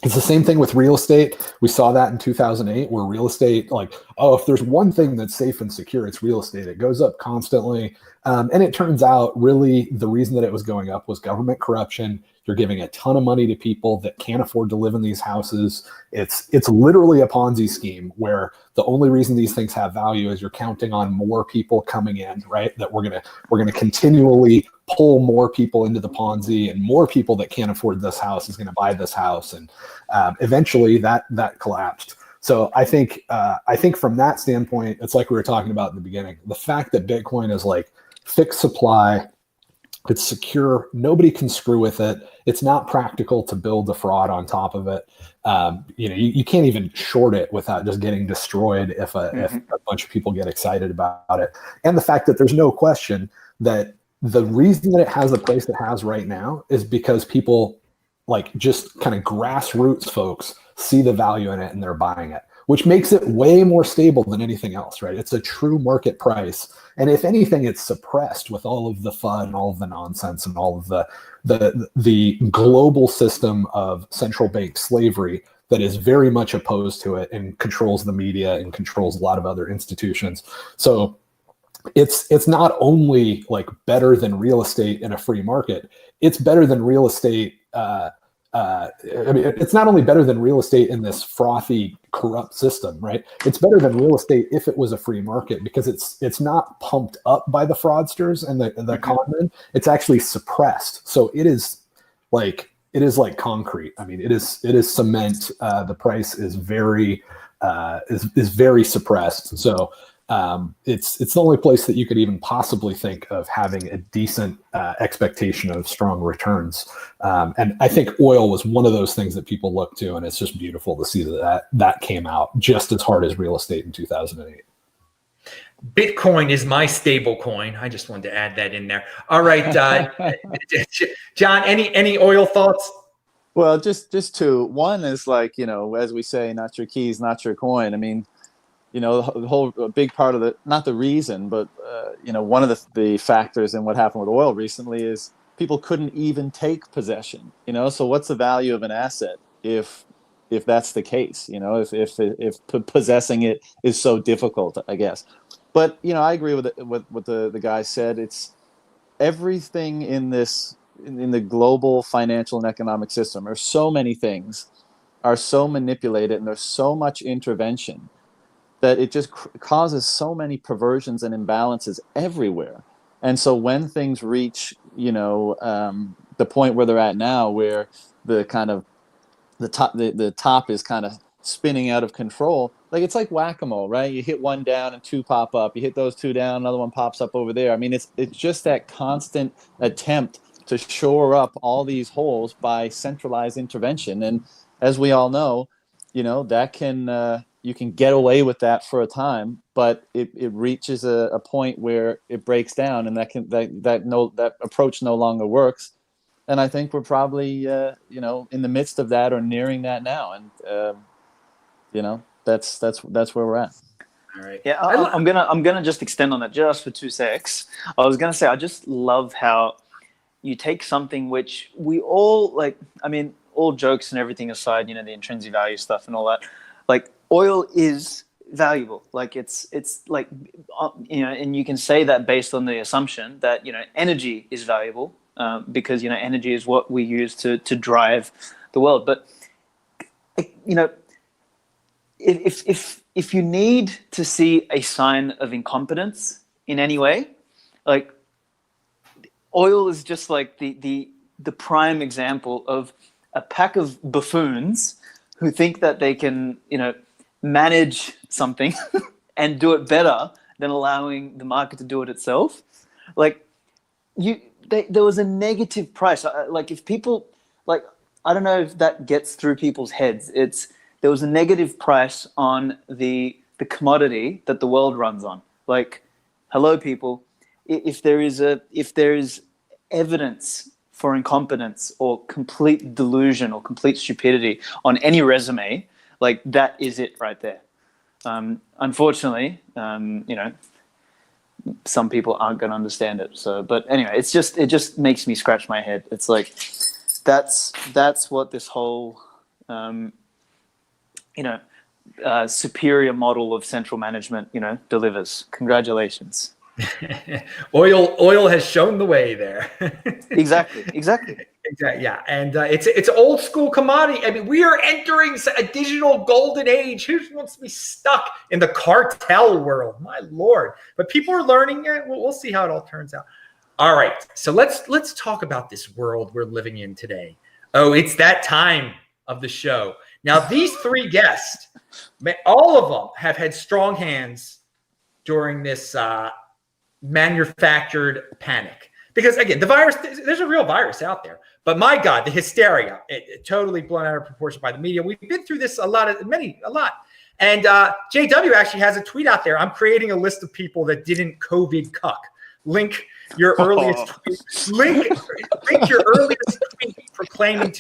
Speaker 3: It's the same thing with real estate. We saw that in 2008 where real estate, if there's one thing that's safe and secure, it's real estate. It goes up constantly. And it turns out really the reason that it was going up was government corruption. You're giving a ton of money to people that can't afford to live in these houses. It's literally a Ponzi scheme where the only reason these things have value is you're counting on more people coming in, right? That we're gonna continually pull more people into the Ponzi, and more people that can't afford this house is going to buy this house, and eventually that collapsed. So I think from that standpoint, it's like we were talking about in the beginning. The fact that Bitcoin is like fixed supply, it's secure, nobody can screw with it. It's not practical to build a fraud on top of it. You can't even short it without just getting destroyed if a bunch of people get excited about it. And the fact that there's no question that the reason that it has the price it has right now is because people, just kind of grassroots folks, see the value in it and they're buying it, which makes it way more stable than anything else, right? It's a true market price. And if anything, it's suppressed with all of the fun, all of the nonsense, and all of the global system of central bank slavery that is very much opposed to it and controls the media and controls a lot of other institutions. So it's not only better than real estate in a free market, it's better than real estate. It's not only better than real estate in this frothy, corrupt system, right? It's better than real estate if it was a free market because it's not pumped up by the fraudsters and the con men. It's actually suppressed. So it is like concrete. I mean, it is cement. The price is very suppressed. So it's the only place that you could even possibly think of having a decent expectation of strong returns. And I think oil was one of those things that people look to, and it's just beautiful to see that came out just as hard as real estate in 2008.
Speaker 1: Bitcoin is my stable coin. I just wanted to add that in there. All right, John, any oil thoughts?
Speaker 4: Well, just two. One is like, as we say, not your keys, not your coin. I mean, the whole a big part of not the reason, but one of the factors in what happened with oil recently is people couldn't even take possession. So what's the value of an asset if that's the case? If possessing it is so difficult, I guess. But I agree with what the guy said. It's everything in the global financial and economic system, or so many things are so manipulated, and there's so much intervention that it just causes so many perversions and imbalances everywhere. And so when things reach, the point where they're at now, where the kind of the top is kind of spinning out of control, like it's like whack-a-mole, right? You hit one down and two pop up. You hit those two down, another one pops up over there. I mean, it's just that constant attempt to shore up all these holes by centralized intervention. And as we all know, that can you can get away with that for a time, but it reaches a point where it breaks down, and that approach no longer works. And I think we're probably in the midst of that, or nearing that now. And that's where we're at.
Speaker 1: All right.
Speaker 2: Yeah, I'm gonna just extend on that just for 2 secs. I was gonna say, I just love how you take something which we all like. I mean, all jokes and everything aside, the intrinsic value stuff and all that. Like, oil is valuable. Like, it's like, and you can say that based on the assumption that energy is valuable, because energy is what we use to drive the world. But if you need to see a sign of incompetence in any way, like, oil is just like the prime example of a pack of buffoons who think that they can, manage something and do it better than allowing the market to do it itself. Like, there was a negative price. Like, if people, like, I don't know if that gets through people's heads. There was a negative price on the commodity that the world runs on. Like, hello, people. If there is evidence for incompetence or complete delusion or complete stupidity on any resume, like, that is it right there. Unfortunately, some people aren't going to understand it. So, but anyway, it just makes me scratch my head. It's like, that's what this whole, superior model of central management, delivers. Congratulations.
Speaker 1: Oil has shown the way there.
Speaker 2: Exactly.
Speaker 1: Yeah, and it's old school commodity. I mean, we are entering a digital golden age. Who wants to be stuck in the cartel world? My Lord! But people are learning it. We'll see how it all turns out. All right, so let's talk about this world we're living in today. Oh, it's that time of the show. Now, these three guests, all of them have had strong hands during this manufactured panic. Because, again, the virus, there's a real virus out there. But my God, the hysteria, it totally blown out of proportion by the media. We've been through this a lot. And JW actually has a tweet out there. I'm creating a list of people that didn't COVID cuck. Link your earliest tweet. Link your earliest tweet proclaiming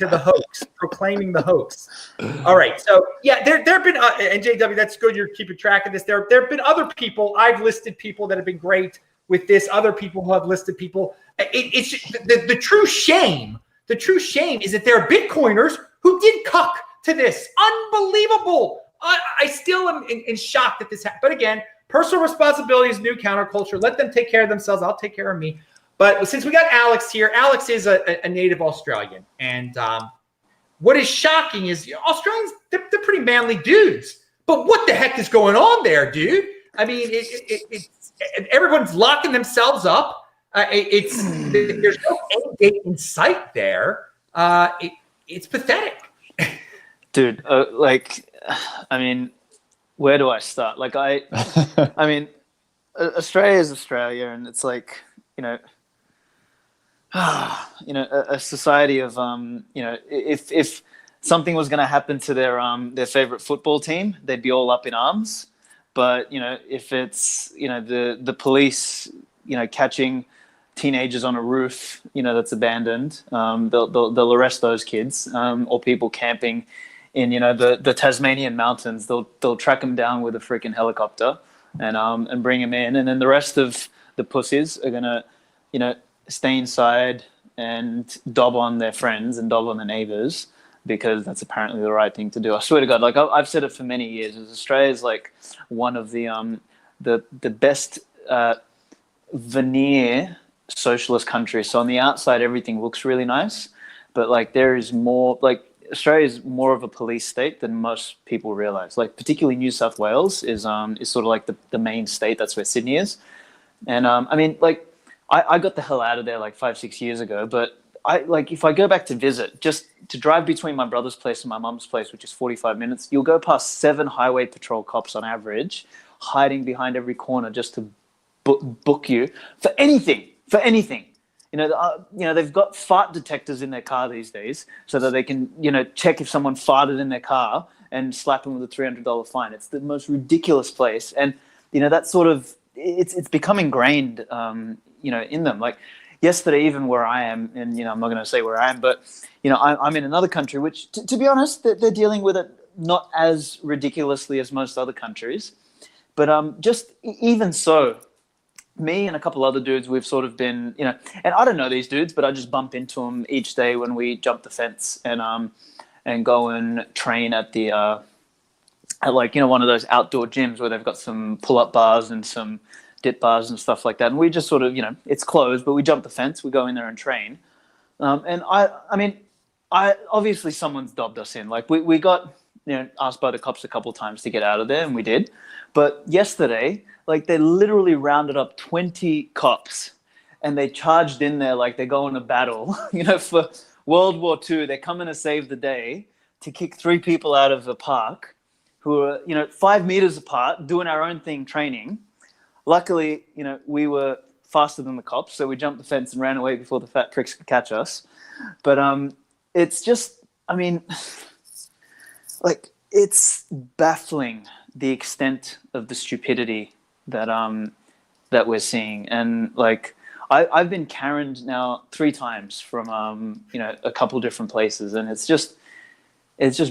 Speaker 1: the hoax. All right. So, yeah, there have been, and JW, that's good. You're keeping track of this. There have been other people. I've listed people that have been great with this. Other people who have listed people. It's the true shame. The true shame is that there are Bitcoiners who did cuck to this. Unbelievable. I still am in shock that this happened. But again, personal responsibility is new counterculture. Let them take care of themselves. I'll take care of me. But since we got Aleks here, Aleks is a native Australian. And what is shocking is Australians, they're pretty manly dudes. But what the heck is going on there, dude? I mean, everyone's locking themselves up. There's no end date in sight there. It's pathetic.
Speaker 2: Dude, I mean, where do I start? Like, I mean, Australia is Australia, and it's like, a society of, if something was going to happen to their favorite football team, they'd be all up in arms. But, if it's, the police, catching teenagers on a roof, that's abandoned. They'll arrest those kids, or people camping in, the Tasmanian mountains. They'll track them down with a freaking helicopter and bring them in. And then the rest of the pussies are gonna, stay inside and dob on their friends and dob on their neighbors, because that's apparently the right thing to do. I swear to God, like I've said it for many years, Australia's like one of the best veneer socialist countries. So on the outside, everything looks really nice, but like there is more, like Australia is more of a police state than most people realize. Like particularly New South Wales is sort of like the main state. That's where Sydney is. And I mean, like I got the hell out of there like 5-6 years ago, but if I go back to visit, just to drive between my brother's place and my mum's place, which is 45 minutes, you'll go past 7 highway patrol cops on average, hiding behind every corner just to book you for anything. They've got fart detectors in their car these days so that they can, check if someone farted in their car and slap them with a $300 fine. It's the most ridiculous place. And, that sort of, it's become ingrained, in them. Like yesterday, even where I am, and, I'm not going to say where I am, but, I'm in another country, which, to be honest, they're dealing with it not as ridiculously as most other countries. But just even so, me and a couple other dudes, we've sort of been, and I don't know these dudes, but I just bump into them each day when we jump the fence and go and train at the at one of those outdoor gyms where they've got some pull-up bars and some dip bars and stuff like that. And we just sort of, it's closed, but we jump the fence, we go in there and train. And I mean, obviously someone's dobbed us in. Like we got, asked by the cops a couple of times to get out of there, and we did. But yesterday, like they literally rounded up 20 cops and they charged in there like they're going to battle, for World War II. They're coming to save the day to kick 3 people out of a park who are, 5 meters apart doing our own thing training. Luckily, we were faster than the cops, so we jumped the fence and ran away before the fat pricks could catch us. But it's just, I mean, like it's baffling the extent of the stupidity that that we're seeing. And like I've been Karen'd now 3 times from a couple different places, and it's just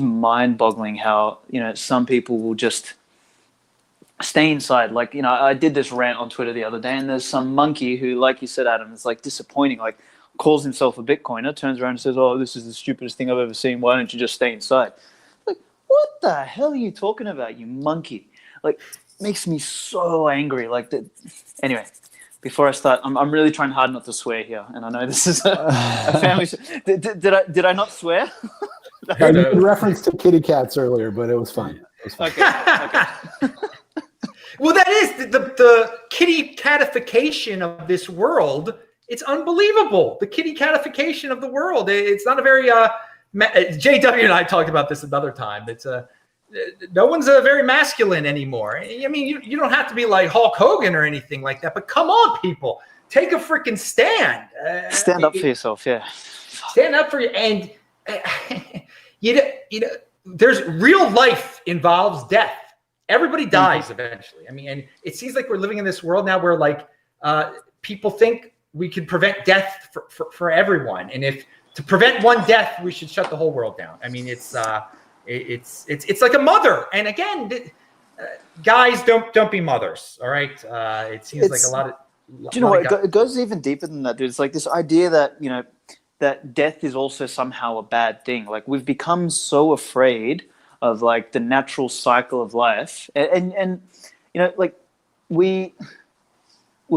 Speaker 2: mind-boggling how some people will just stay inside. Like I did this rant on Twitter the other day, and there's some monkey who, like you said, Adam, it's like disappointing, like calls himself a Bitcoiner, turns around and says, "Oh, this is the stupidest thing I've ever seen. Why don't you just stay inside?" Like, what the hell are you talking about, you monkey? Like, makes me so angry. Like that. Anyway, before I start, I'm really trying hard not to swear here, and I know this is a family show. Did I not swear?
Speaker 3: You made reference to kitty cats earlier, but it was fine.
Speaker 2: Okay.
Speaker 1: Well, that is the kitty catification of this world. It's unbelievable. The kitty catification of the world. It's not a very JW and I talked about this another time. It's no one's very masculine anymore. I mean, you don't have to be like Hulk Hogan or anything like that, but come on, people, take a freaking stand.
Speaker 2: Stand up for yourself, yeah.
Speaker 1: Stand up for you, and there's real life involves death. Everybody dies eventually. I mean, and it seems like we're living in this world now where like people think we can prevent death for everyone, and if to prevent one death, we should shut the whole world down. I mean, it's like a mother. And again, guys, don't be mothers. All right. It seems like a lot of.
Speaker 2: Do you know what? It goes even deeper than that, dude. It's like this idea that that death is also somehow a bad thing. Like we've become so afraid of like the natural cycle of life, and like we're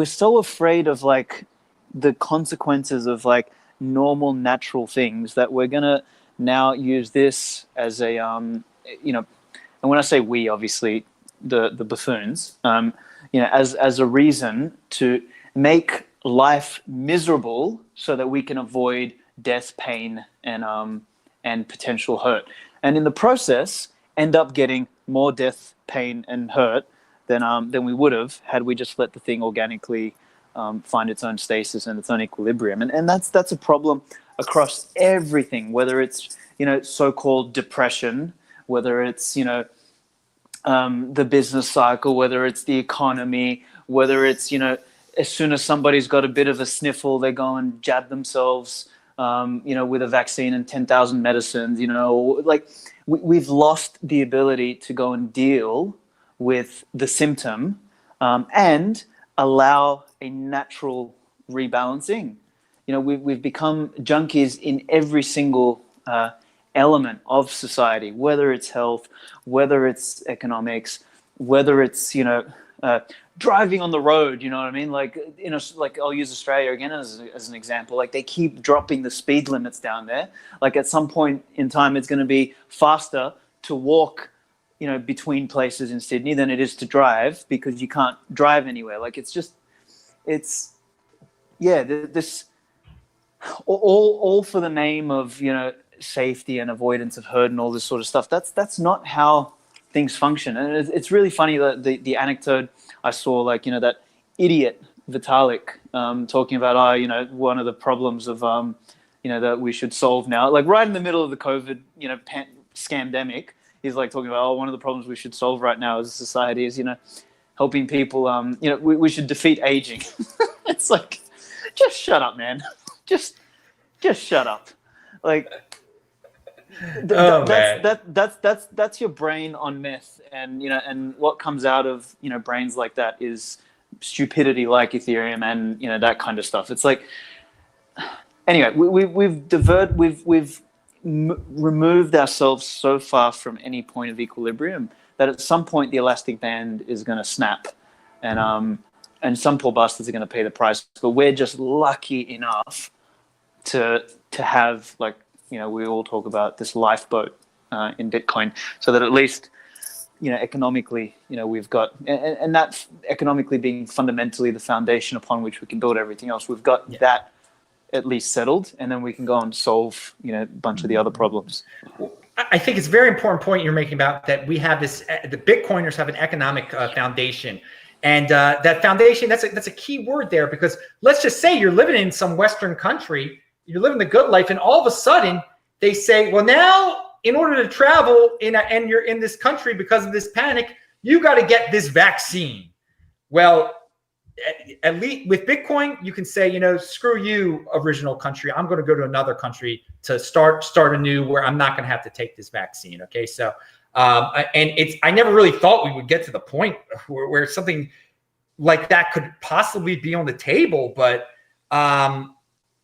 Speaker 2: so afraid of like the consequences of like normal natural things that we're gonna now use this as a and when I say we, obviously the buffoons, as a reason to make life miserable so that we can avoid death, pain, and potential hurt, and in the process end up getting more death, pain, and hurt than we would have had we just let the thing organically find its own stasis and its own equilibrium. And that's a problem across everything, whether it's so-called depression, whether it's the business cycle, whether it's the economy, whether it's as soon as somebody's got a bit of a sniffle, they go and jab themselves, with a vaccine and 10,000 medicines. Like we've lost the ability to go and deal with the symptom and allow a natural rebalancing. We've become junkies in every single element of society, whether it's health, whether it's economics, whether it's driving on the road. You know what I mean? Like like I'll use Australia again as an example. Like they keep dropping the speed limits down there. Like at some point in time, it's going to be faster to walk, between places in Sydney than it is to drive, because you can't drive anywhere. Like this all for the name of safety and avoidance of herd and all this sort of stuff. That's not how things function. And it's really funny that the anecdote I saw, like that idiot Vitalik talking about one of the problems of that we should solve now, like right in the middle of the COVID scamdemic. He's like talking about one of the problems we should solve right now as a society is helping people we should defeat aging. It's like, just shut up, man. Just shut up. Like that's your brain on meth, and what comes out of brains like that is stupidity, like Ethereum and that kind of stuff. It's like, anyway, we've removed ourselves so far from any point of equilibrium that at some point the elastic band is going to snap, and some poor bastards are going to pay the price. But we're just lucky enough to have, like, we all talk about this lifeboat in Bitcoin, so that at least economically we've got, and that economically being fundamentally the foundation upon which we can build everything else, we've got that at least settled, and then we can go and solve a bunch of the other problems.
Speaker 1: I think it's a very important point you're making about that. We have this, the Bitcoiners have an economic foundation, and that foundation, that's a key word there, because let's just say you're living in some Western country, you're living the good life, and all of a sudden they say, well, now in order to travel and you're in this country because of this panic, you got to get this vaccine. Well, at least with Bitcoin, you can say, screw you, original country. I'm going to go to another country to start anew, where I'm not going to have to take this vaccine. Okay, so I never really thought we would get to the point where something like that could possibly be on the table, but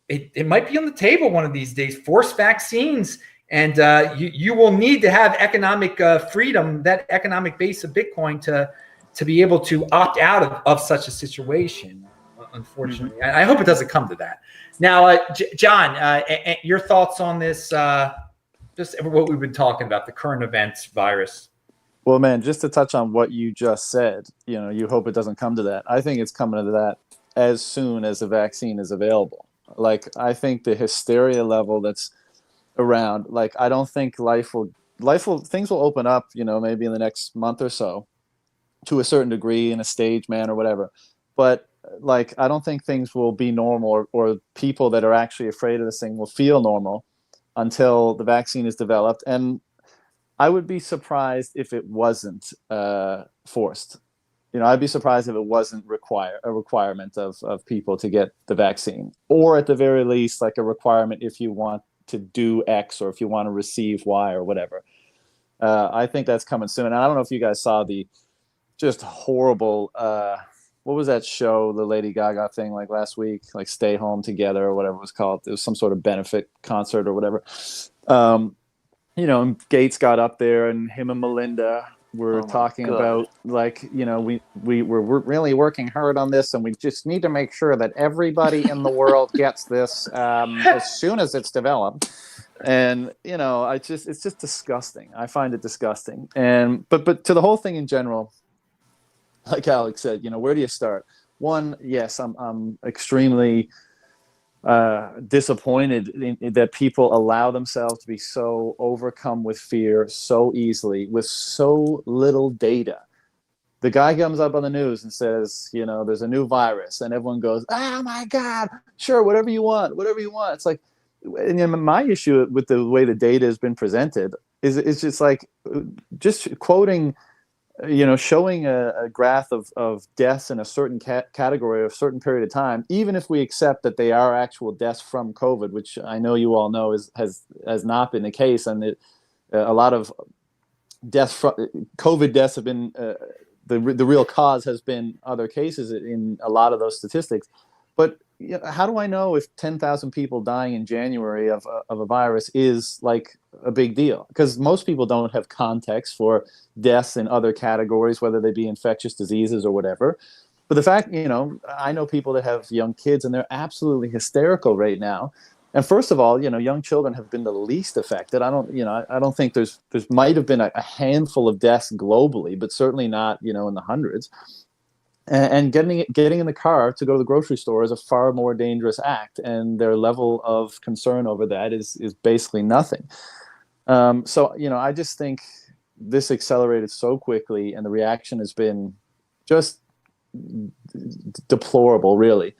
Speaker 1: it might be on the table one of these days. Forced vaccines, and you will need to have economic freedom, that economic base of Bitcoin, to be able to opt out of such a situation, unfortunately. Mm-hmm. I hope it doesn't come to that. Now, John, your thoughts on this, just what we've been talking about, the current events virus.
Speaker 4: Well, man, just to touch on what you just said, you hope it doesn't come to that. I think it's coming to that as soon as the vaccine is available. Like, I think the hysteria level that's around, like, I don't think things will open up, maybe in the next month or so, to a certain degree, in a stage manner or whatever. But like, I don't think things will be normal, or people that are actually afraid of this thing will feel normal until the vaccine is developed. And I would be surprised if it wasn't forced. I'd be surprised if it wasn't a requirement of people to get the vaccine, or at the very least, like a requirement if you want to do X, or if you want to receive Y, or whatever. I think that's coming soon. And I don't know if you guys saw the just horrible, what was that show, the Lady Gaga thing, like last week, like Stay Home Together or whatever it was called. It was some sort of benefit concert or whatever. And Gates got up there, and him and Melinda were talking about, like, we're really working hard on this, and we just need to make sure that everybody in the world gets this as soon as it's developed. And it's just disgusting. I find it disgusting. And but to the whole thing in general, like Aleks said, where do you start? One, yes, I'm extremely disappointed that people allow themselves to be so overcome with fear so easily, with so little data. The guy comes up on the news and says, there's a new virus, and everyone goes, oh my God, sure, whatever you want. It's like, and my issue with the way the data has been presented is just like, just quoting showing a graph of deaths in a certain category of a certain period of time, even if we accept that they are actual deaths from COVID, which I know you all know has not been the case, and a lot of deaths from COVID deaths have been the real cause has been other cases in a lot of those statistics. But how do I know if 10,000 people dying in January of a virus is like a big deal? Because most people don't have context for deaths in other categories, whether they be infectious diseases or whatever. But the fact, I know people that have young kids and they're absolutely hysterical right now. And first of all, young children have been the least affected. I don't think there's might have been a handful of deaths globally, but certainly not, in the hundreds. And getting in the car to go to the grocery store is a far more dangerous act, and their level of concern over that is basically nothing. So I just think this accelerated so quickly, and the reaction has been just deplorable, really.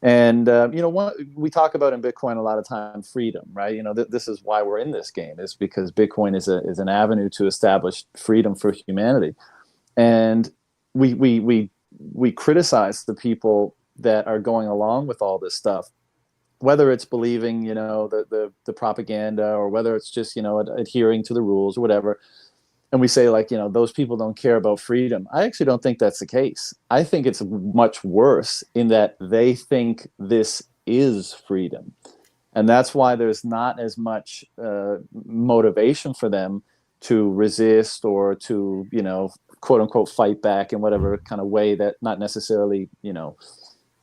Speaker 4: And what we talk about in Bitcoin a lot of time, freedom, right? This is why we're in this game, is because Bitcoin is an avenue to establish freedom for humanity, and we criticize the people that are going along with all this stuff, whether it's believing, the propaganda, or whether it's just, adhering to the rules or whatever. And we say, like, those people don't care about freedom. I actually don't think that's the case. I think it's much worse in that they think this is freedom. And that's why there's not as much motivation for them to resist or to, quote unquote, fight back in whatever kind of way, that not necessarily,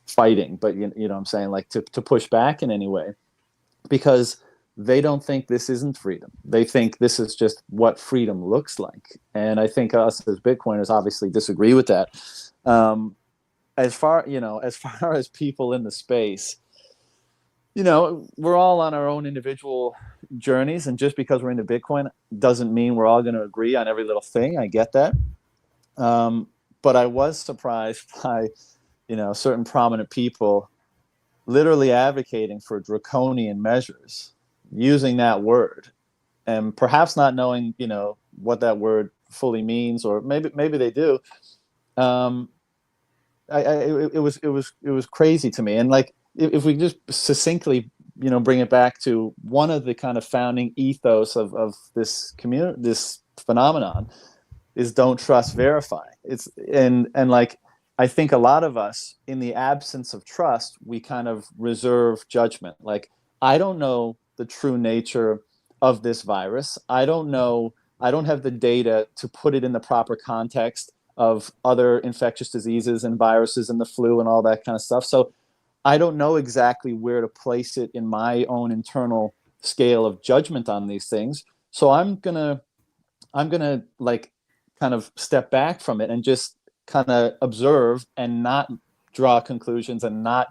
Speaker 4: fighting, but you know what I'm saying, like to push back in any way, because they don't think this isn't freedom. They think this is just what freedom looks like. And I think us as Bitcoiners obviously disagree with that. As far as people in the space, we're all on our own individual journeys, and just because we're into Bitcoin doesn't mean we're all going to agree on every little thing. I get that. But I was surprised by, certain prominent people literally advocating for draconian measures, using that word, and perhaps not knowing, what that word fully means, or maybe they do. It was crazy to me. And like, if we just succinctly, bring it back to one of the kind of founding ethos of this community, this phenomenon, is don't trust, verify. And like, I think a lot of us, in the absence of trust, we kind of reserve judgment. Like, I don't know the true nature of this virus. I don't have the data to put it in the proper context of other infectious diseases and viruses and the flu and all that kind of stuff. So I don't know exactly where to place it in my own internal scale of judgment on these things. So I'm gonna like kind of step back from it and just kind of observe and not draw conclusions and not,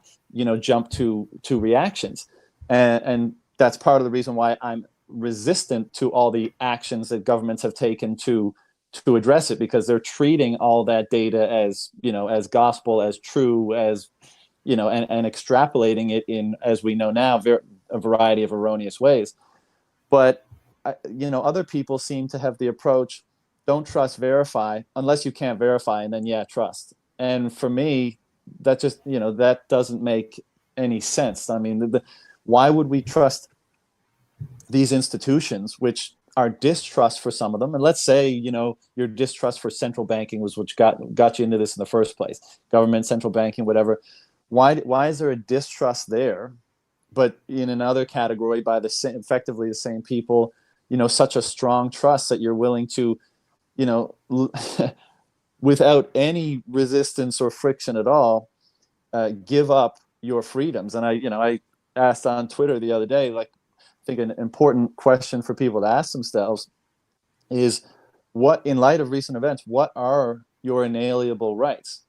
Speaker 4: jump to reactions. And that's part of the reason why I'm resistant to all the actions that governments have taken to address it, because they're treating all that data as, as gospel, as true, as, and extrapolating it in, as we know now, a variety of erroneous ways. But, other people seem to have the approach, don't trust, verify, unless you can't verify, and then trust. And for me, that just, that doesn't make any sense. I mean, why would we trust these institutions, which are distrust for some of them? And let's say, your distrust for central banking was which got you into this in the first place, government, central banking, whatever. Why is there a distrust there, but in another category by effectively the same people, such a strong trust that you're willing to, without any resistance or friction at all, give up your freedoms? And I asked on Twitter the other day, like, I think an important question for people to ask themselves is, what, in light of recent events, what are your inalienable rights?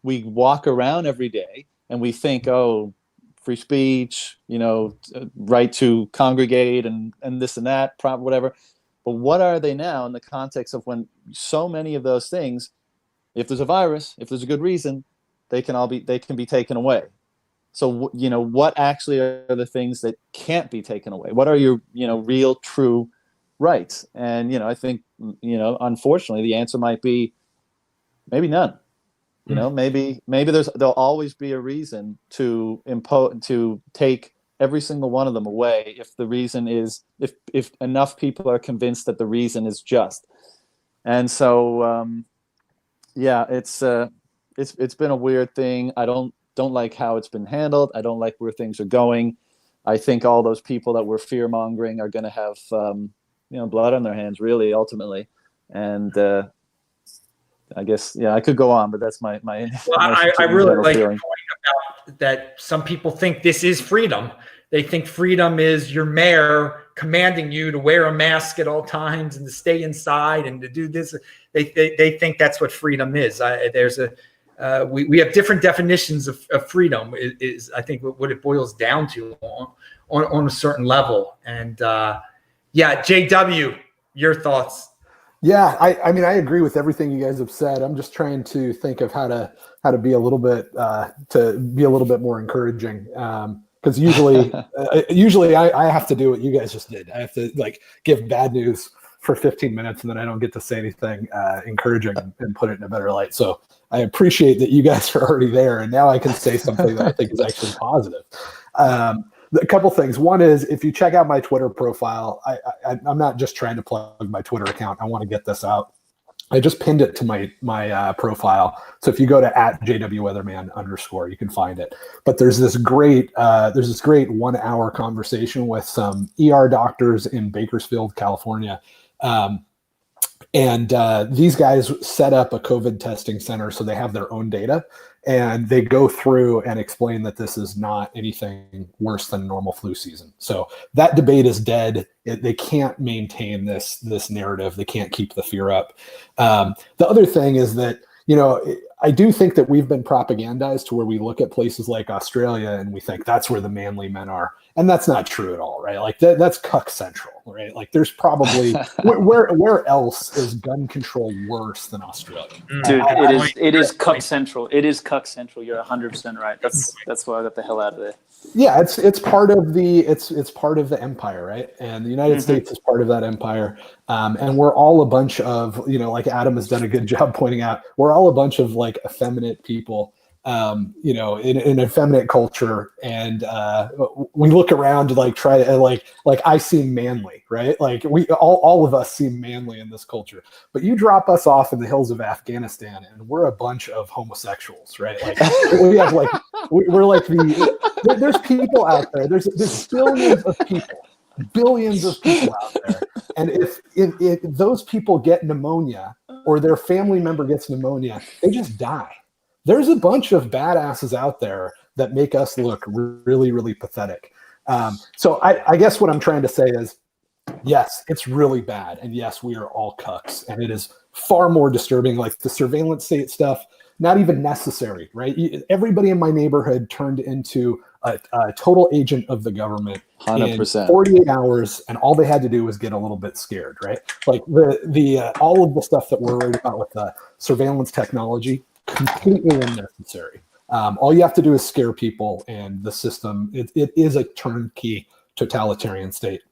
Speaker 4: We walk around every day and we think, oh, free speech, right to congregate and this and that, whatever. But what are they now in the context of when so many of those things, if there's a virus, if there's a good reason, they can be taken away? So, what actually are the things that can't be taken away? What are your, real, true rights? And, I think, unfortunately, the answer might be maybe none. You know, maybe there'll always be a reason to take every single one of them away if the reason is if enough people are convinced that the reason is just. And so it's been a weird thing. I don't like how it's been handled. I don't like where things are going. I think all those people that were fear mongering are going to have blood on their hands, really, ultimately. And I guess, I could go on, but that's my
Speaker 1: well, I really like your point about that. Some people think this is freedom. They think freedom is your mayor commanding you to wear a mask at all times and to stay inside and to do this. They think that's what freedom is. We have different definitions of freedom. Is I think what it boils down to on a certain level. And JW, your thoughts.
Speaker 3: Yeah, I mean, I agree with everything you guys have said. I'm just trying to think of how to be a little bit more encouraging. Because usually I have to do what you guys just did. I have to give bad news for 15 minutes and then I don't get to say anything encouraging and put it in a better light. So I appreciate that you guys are already there, and now I can say something that I think is actually positive. A couple things. One is, if you check out my Twitter profile, I'm not just trying to plug my Twitter account. I want to get this out. I just pinned it to my profile. So if you go to @JWWeatherman_, you can find it. But there's this great 1 hour conversation with some ER doctors in Bakersfield, California. And these guys set up a COVID testing center, so they have their own data, and they go through and explain that this is not anything worse than a normal flu season. So that debate is dead. They can't maintain this narrative. They can't keep the fear up. The other thing is that, I do think that we've been propagandized to where we look at places like Australia and we think that's where the manly men are. And that's not true at all, right? Like that's cuck central, right? Like there's probably where else is gun control worse than Australia?
Speaker 2: Dude, it is cuck central. It is cuck central. You're 100% right. That's why I got the hell out of there.
Speaker 3: Yeah, it's part of the empire, right? And the United States is part of that empire. And we're all a bunch of, like Adam has done a good job pointing out, we're all a bunch of effeminate people, in an effeminate culture. And we look around to try to I seem manly, right? Like we all of us seem manly in this culture. But you drop us off in the hills of Afghanistan and we're a bunch of homosexuals, right? Like we have there's people out there. There's billions of people out there. And if those people get pneumonia or their family member gets pneumonia, they just die. There's a bunch of badasses out there that make us look really, really pathetic. So I guess what I'm trying to say is, yes, it's really bad. And yes, we are all cucks. And it is far more disturbing, like the surveillance state stuff, not even necessary, right? Everybody in my neighborhood turned into a total agent of the government
Speaker 4: 100%.
Speaker 3: in 48 hours, and all they had to do was get a little bit scared, right? Like the all of the stuff that we're worried about with the surveillance technology, completely unnecessary. All you have to do is scare people, and the system, it is a turnkey totalitarian state.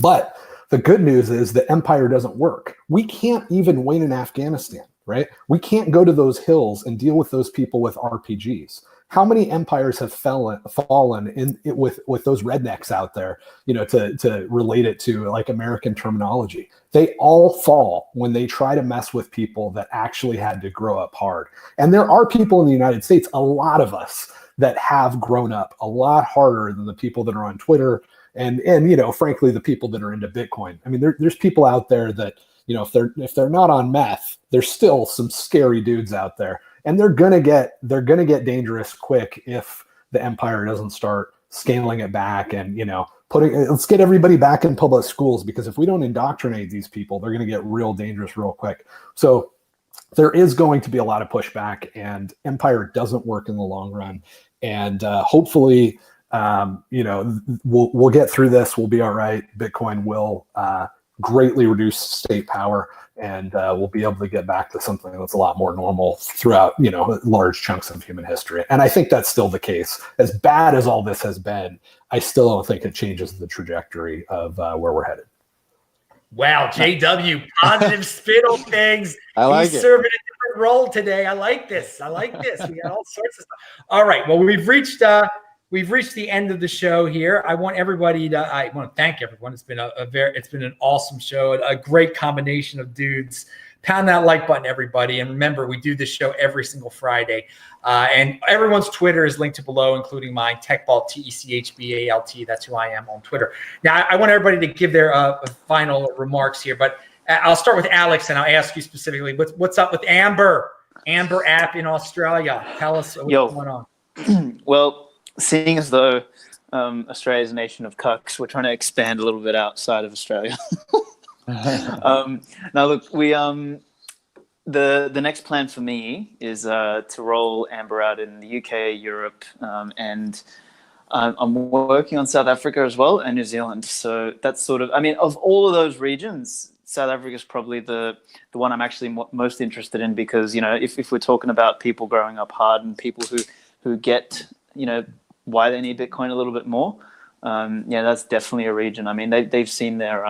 Speaker 3: But the good news is the empire doesn't work. We can't even win in Afghanistan, right? We can't go to those hills and deal with those people with RPGs. How many empires have fallen with those rednecks out there, to relate it to American terminology? They all fall when they try to mess with people that actually had to grow up hard. And there are people in the United States, a lot of us, that have grown up a lot harder than the people that are on Twitter and frankly, the people that are into Bitcoin. I mean, there's people out there that, if they're not on meth, there's still some scary dudes out there. And they're gonna get dangerous quick if the empire doesn't start scaling it back and let's get everybody back in public schools, because if we don't indoctrinate these people, they're gonna get real dangerous real quick. So there is going to be a lot of pushback, and empire doesn't work in the long run. And hopefully, we'll get through this. We'll be all right. Bitcoin will greatly reduce state power, and we'll be able to get back to something that's a lot more normal throughout, large chunks of human history. And I think that's still the case. As bad as all this has been, I still don't think it changes the trajectory of where we're headed.
Speaker 1: Wow, JW, positive spin on things.
Speaker 4: I like
Speaker 1: He's
Speaker 4: it.
Speaker 1: serving a different roll today. I like this. We got all sorts of stuff. All right. Well, we've reached the end of the show here. I want to thank everyone. It's been it's been an awesome show, a great combination of dudes. Pound that like button, everybody. And remember, we do this show every single Friday. And everyone's Twitter is linked to below, including mine, TechBalt, TechBalt. That's who I am on Twitter. Now, I want everybody to give their final remarks here, but I'll start with Aleks, and I'll ask you specifically, what's up with Amber app in Australia? Tell us what's going on.
Speaker 2: Well, seeing as though Australia is a nation of cucks, we're trying to expand a little bit outside of Australia. Now, look, we the next plan for me is to roll Amber out in the UK, Europe, and I'm working on South Africa as well and New Zealand. So that's sort of, I mean, of all of those regions, South Africa is probably the one I'm actually most interested in, because, you know, if we're talking about people growing up hard and people who get, you know, why they need Bitcoin a little bit more, yeah, that's definitely a region. I mean, they've seen their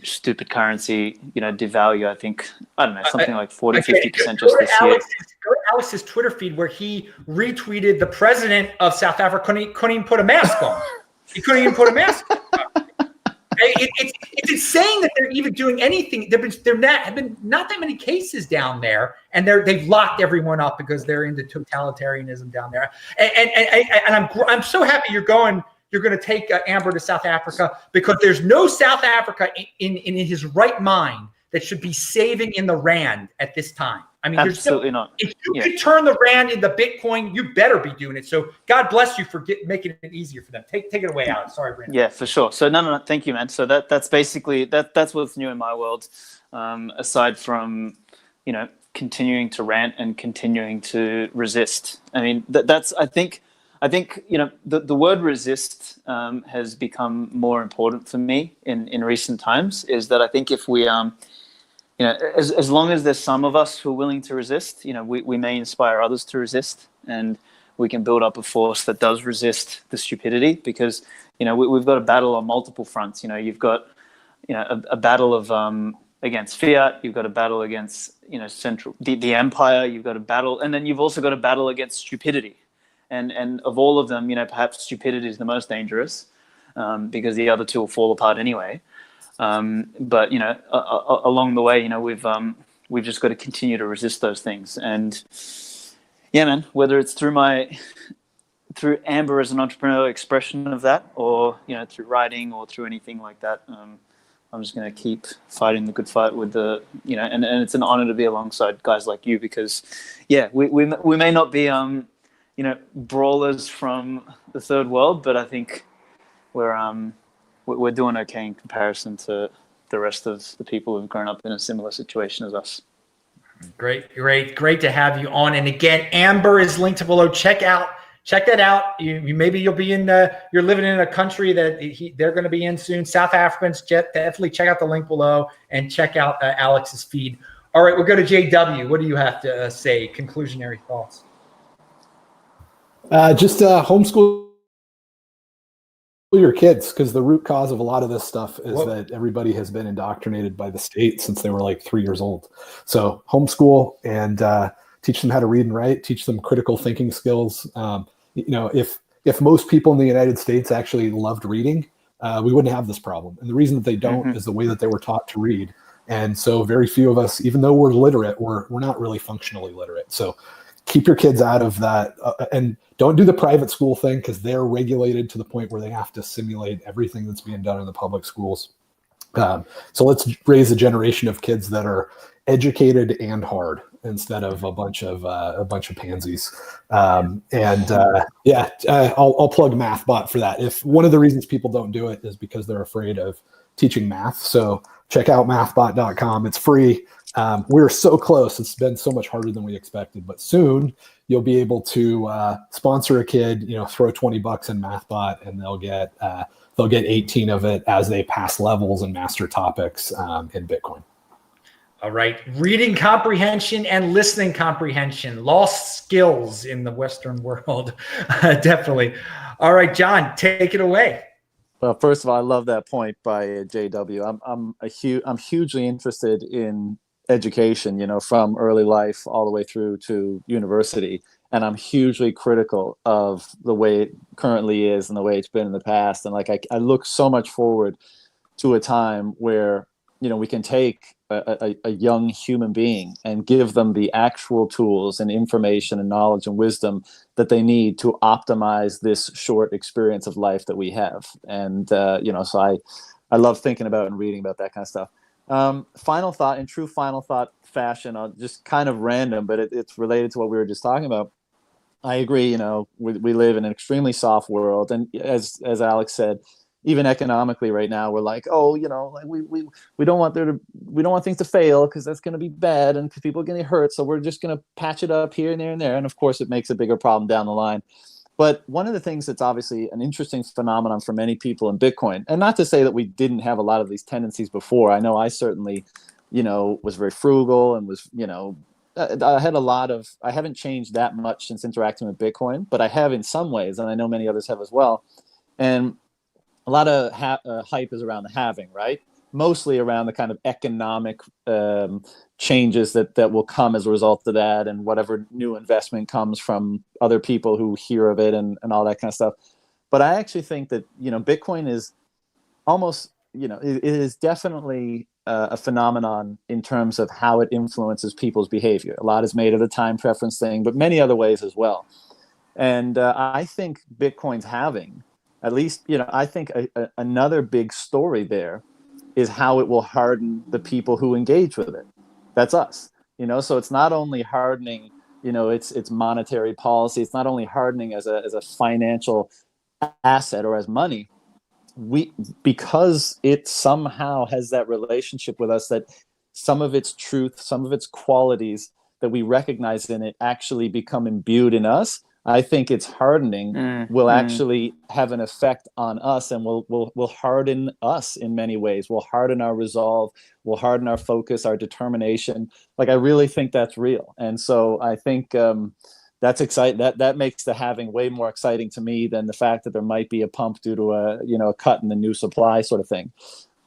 Speaker 2: stupid currency, you know, devalue, I think, I don't know, something like 40-50% just this year.
Speaker 1: Go to Alex's Twitter feed where he retweeted the president of South Africa couldn't even put a mask on. He couldn't even put a mask on. It's insane that they're even doing anything. Have been not that many cases down there, and they've locked everyone up because they're into totalitarianism down there. And I'm so happy you're going to take Amber to South Africa, because there's no South Africa in his right mind that should be saving in the rand at this time. I mean,
Speaker 2: absolutely not.
Speaker 1: If you can turn the rand into Bitcoin, you better be doing it. So God bless you for making it easier for them. Take it away, Alex. Sorry, Brandon.
Speaker 2: Yeah, for sure. So no, thank you, man. So that's basically that's what's new in my world. Aside from, you know, continuing to rant and continuing to resist. I mean, that's I think you know, the word resist has become more important for me in recent times. Is that I think if we you know, as long as there's some of us who are willing to resist, you know, we may inspire others to resist, and we can build up a force that does resist the stupidity. Because, you know, we've got a battle on multiple fronts. You know, you've got, you know, a battle of against fiat. You've got a battle against, you know, the empire. You've got a battle, and then you've also got a battle against stupidity. And of all of them, you know, perhaps stupidity is the most dangerous, because the other two will fall apart anyway. But, you know, along the way, you know, we've just got to continue to resist those things. And yeah, man, whether it's through Amber as an entrepreneurial expression of that, or, you know, through writing or through anything like that, I'm just going to keep fighting the good fight with the, you know, and it's an honor to be alongside guys like you, because, yeah, we may not be, you know, brawlers from the third world, but I think we're doing okay in comparison to the rest of the people who've grown up in a similar situation as us. Great
Speaker 1: to have you on. And again, Amber is linked below. Check that out. Maybe you'll be you're living in a country that they're going to be in soon. South Africans, definitely check out the link below and check out Alex's feed. All right, we'll go to JW. What do you have to say? Conclusionary thoughts.
Speaker 3: Just homeschool your kids, because the root cause of a lot of this stuff is that everybody has been indoctrinated by the state since they were like 3 years old. So homeschool and teach them how to read and write, teach them critical thinking skills. You know, if most people in the United States actually loved reading, we wouldn't have this problem. And the reason that they don't is the way that they were taught to read. And so very few of us, even though we're literate, we're not really functionally literate. So keep your kids out of that, and don't do the private school thing, because they're regulated to the point where they have to simulate everything that's being done in the public schools. So let's raise a generation of kids that are educated and hard, instead of a bunch of pansies. I'll plug MathBot for that. If one of the reasons people don't do it is because they're afraid of teaching math, so check out mathbot.com. It's free. We're so close. It's been so much harder than we expected, but soon you'll be able to sponsor a kid, you know, throw $20 in MathBot, and they'll get 18 of it as they pass levels and master topics in Bitcoin.
Speaker 1: All right. Reading comprehension and listening comprehension, lost skills in the Western world. Definitely. All right, John, take it away.
Speaker 4: Well, first of all, I love that point by JW. I'm hugely interested in education, from early life all the way through to university. And I'm hugely critical of the way it currently is and the way it's been in the past. And like, I look so much forward to a time where, we can take a young human being and give them the actual tools and information and knowledge and wisdom that they need to optimize this short experience of life that we have. And, so I love thinking about and reading about that kind of stuff. Final thought, in true final thought fashion, just kind of random, but it's related to what we were just talking about. I agree. We live in an extremely soft world, and as Aleks said, even economically right now, we're like, we don't want things to fail because that's going to be bad and people are going to get hurt. So we're just going to patch it up here and there and there, and of course, it makes a bigger problem down the line. But one of the things that's obviously an interesting phenomenon for many people in Bitcoin, and not to say that we didn't have a lot of these tendencies before. I know I certainly, was very frugal and was, I had I haven't changed that much since interacting with Bitcoin, but I have in some ways, and I know many others have as well. And a lot of hype is around the halving, right? Mostly around the kind of economic changes that will come as a result of that, and whatever new investment comes from other people who hear of it and all that kind of stuff. But I actually think that, Bitcoin is almost, it is definitely a phenomenon in terms of how it influences people's behavior. A lot is made of the time preference thing, but many other ways as well. And I think Bitcoin's halving, at least, I think another big story there is how it will harden the people who engage with it. That's us, so it's not only hardening, it's monetary policy. It's not only hardening as a financial asset or as money. Because it somehow has that relationship with us, that some of its truth, some of its qualities that we recognize in it actually become imbued in us. I think its hardening will actually have an effect on us, and will harden us in many ways. Will harden our resolve, will harden our focus, our determination. Like, I really think that's real. And so I think that's exciting. That makes the halving way more exciting to me than the fact that there might be a pump due to a cut in the new supply sort of thing.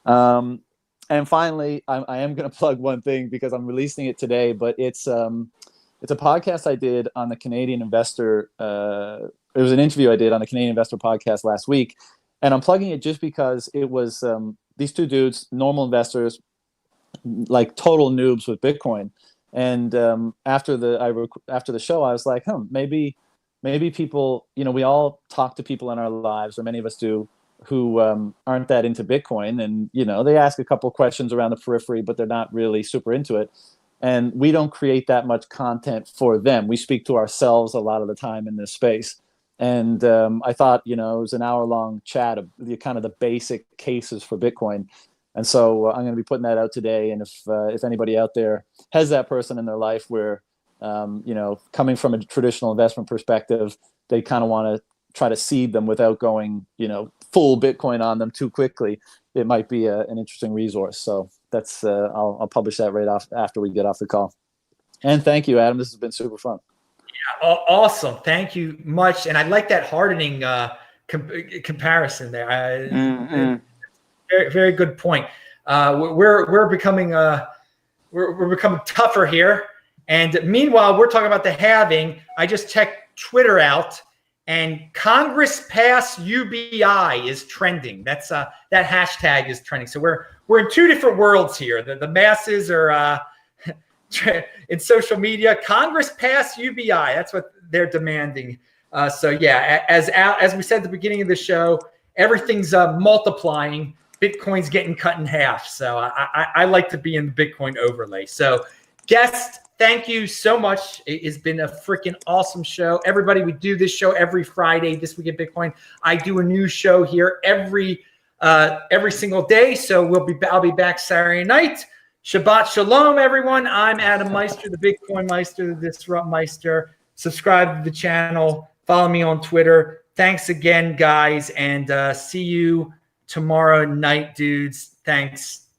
Speaker 4: And finally, I am going to plug one thing because I'm releasing it today, but it's a podcast I did on the Canadian Investor. It was an interview I did on the Canadian Investor podcast last week. And I'm plugging it just because it was these two dudes, normal investors, like total noobs with Bitcoin. And after the show, I was like, maybe people, we all talk to people in our lives, or many of us do, who aren't that into Bitcoin. And, they ask a couple questions around the periphery, but they're not really super into it. And we don't create that much content for them. We speak to ourselves a lot of the time in this space. And I thought, it was an hour-long chat of the basic cases for Bitcoin. And so I'm going to be putting that out today. And if anybody out there has that person in their life where, coming from a traditional investment perspective, they kind of want to try to seed them without going, full Bitcoin on them too quickly, it might be an interesting resource. So that's I'll publish that right off after we get off the call. And thank you, Adam. This has been super fun.
Speaker 1: Yeah, awesome. Thank you much. And I like that hardening comparison there. Very, very good point. We're becoming we're becoming tougher here. And meanwhile, we're talking about the halving. I just checked Twitter out, and Congress pass UBI is trending. That's that hashtag is trending. So we're in two different worlds here. The masses are in social media. Congress pass UBI. That's what they're demanding. So yeah, as we said at the beginning of the show, everything's multiplying. Bitcoin's getting cut in half. So I like to be in the Bitcoin overlay. So guest, thank you so much. It has been a freaking awesome show. Everybody, we do this show every Friday, This Week in Bitcoin. I do a new show here every single day. So I'll be back Saturday night. Shabbat Shalom, everyone. I'm Adam Meister, the BitcoinMeister, the Disrupt Meister. Subscribe to the channel. Follow me on Twitter. Thanks again, guys. And see you tomorrow night, dudes. Thanks.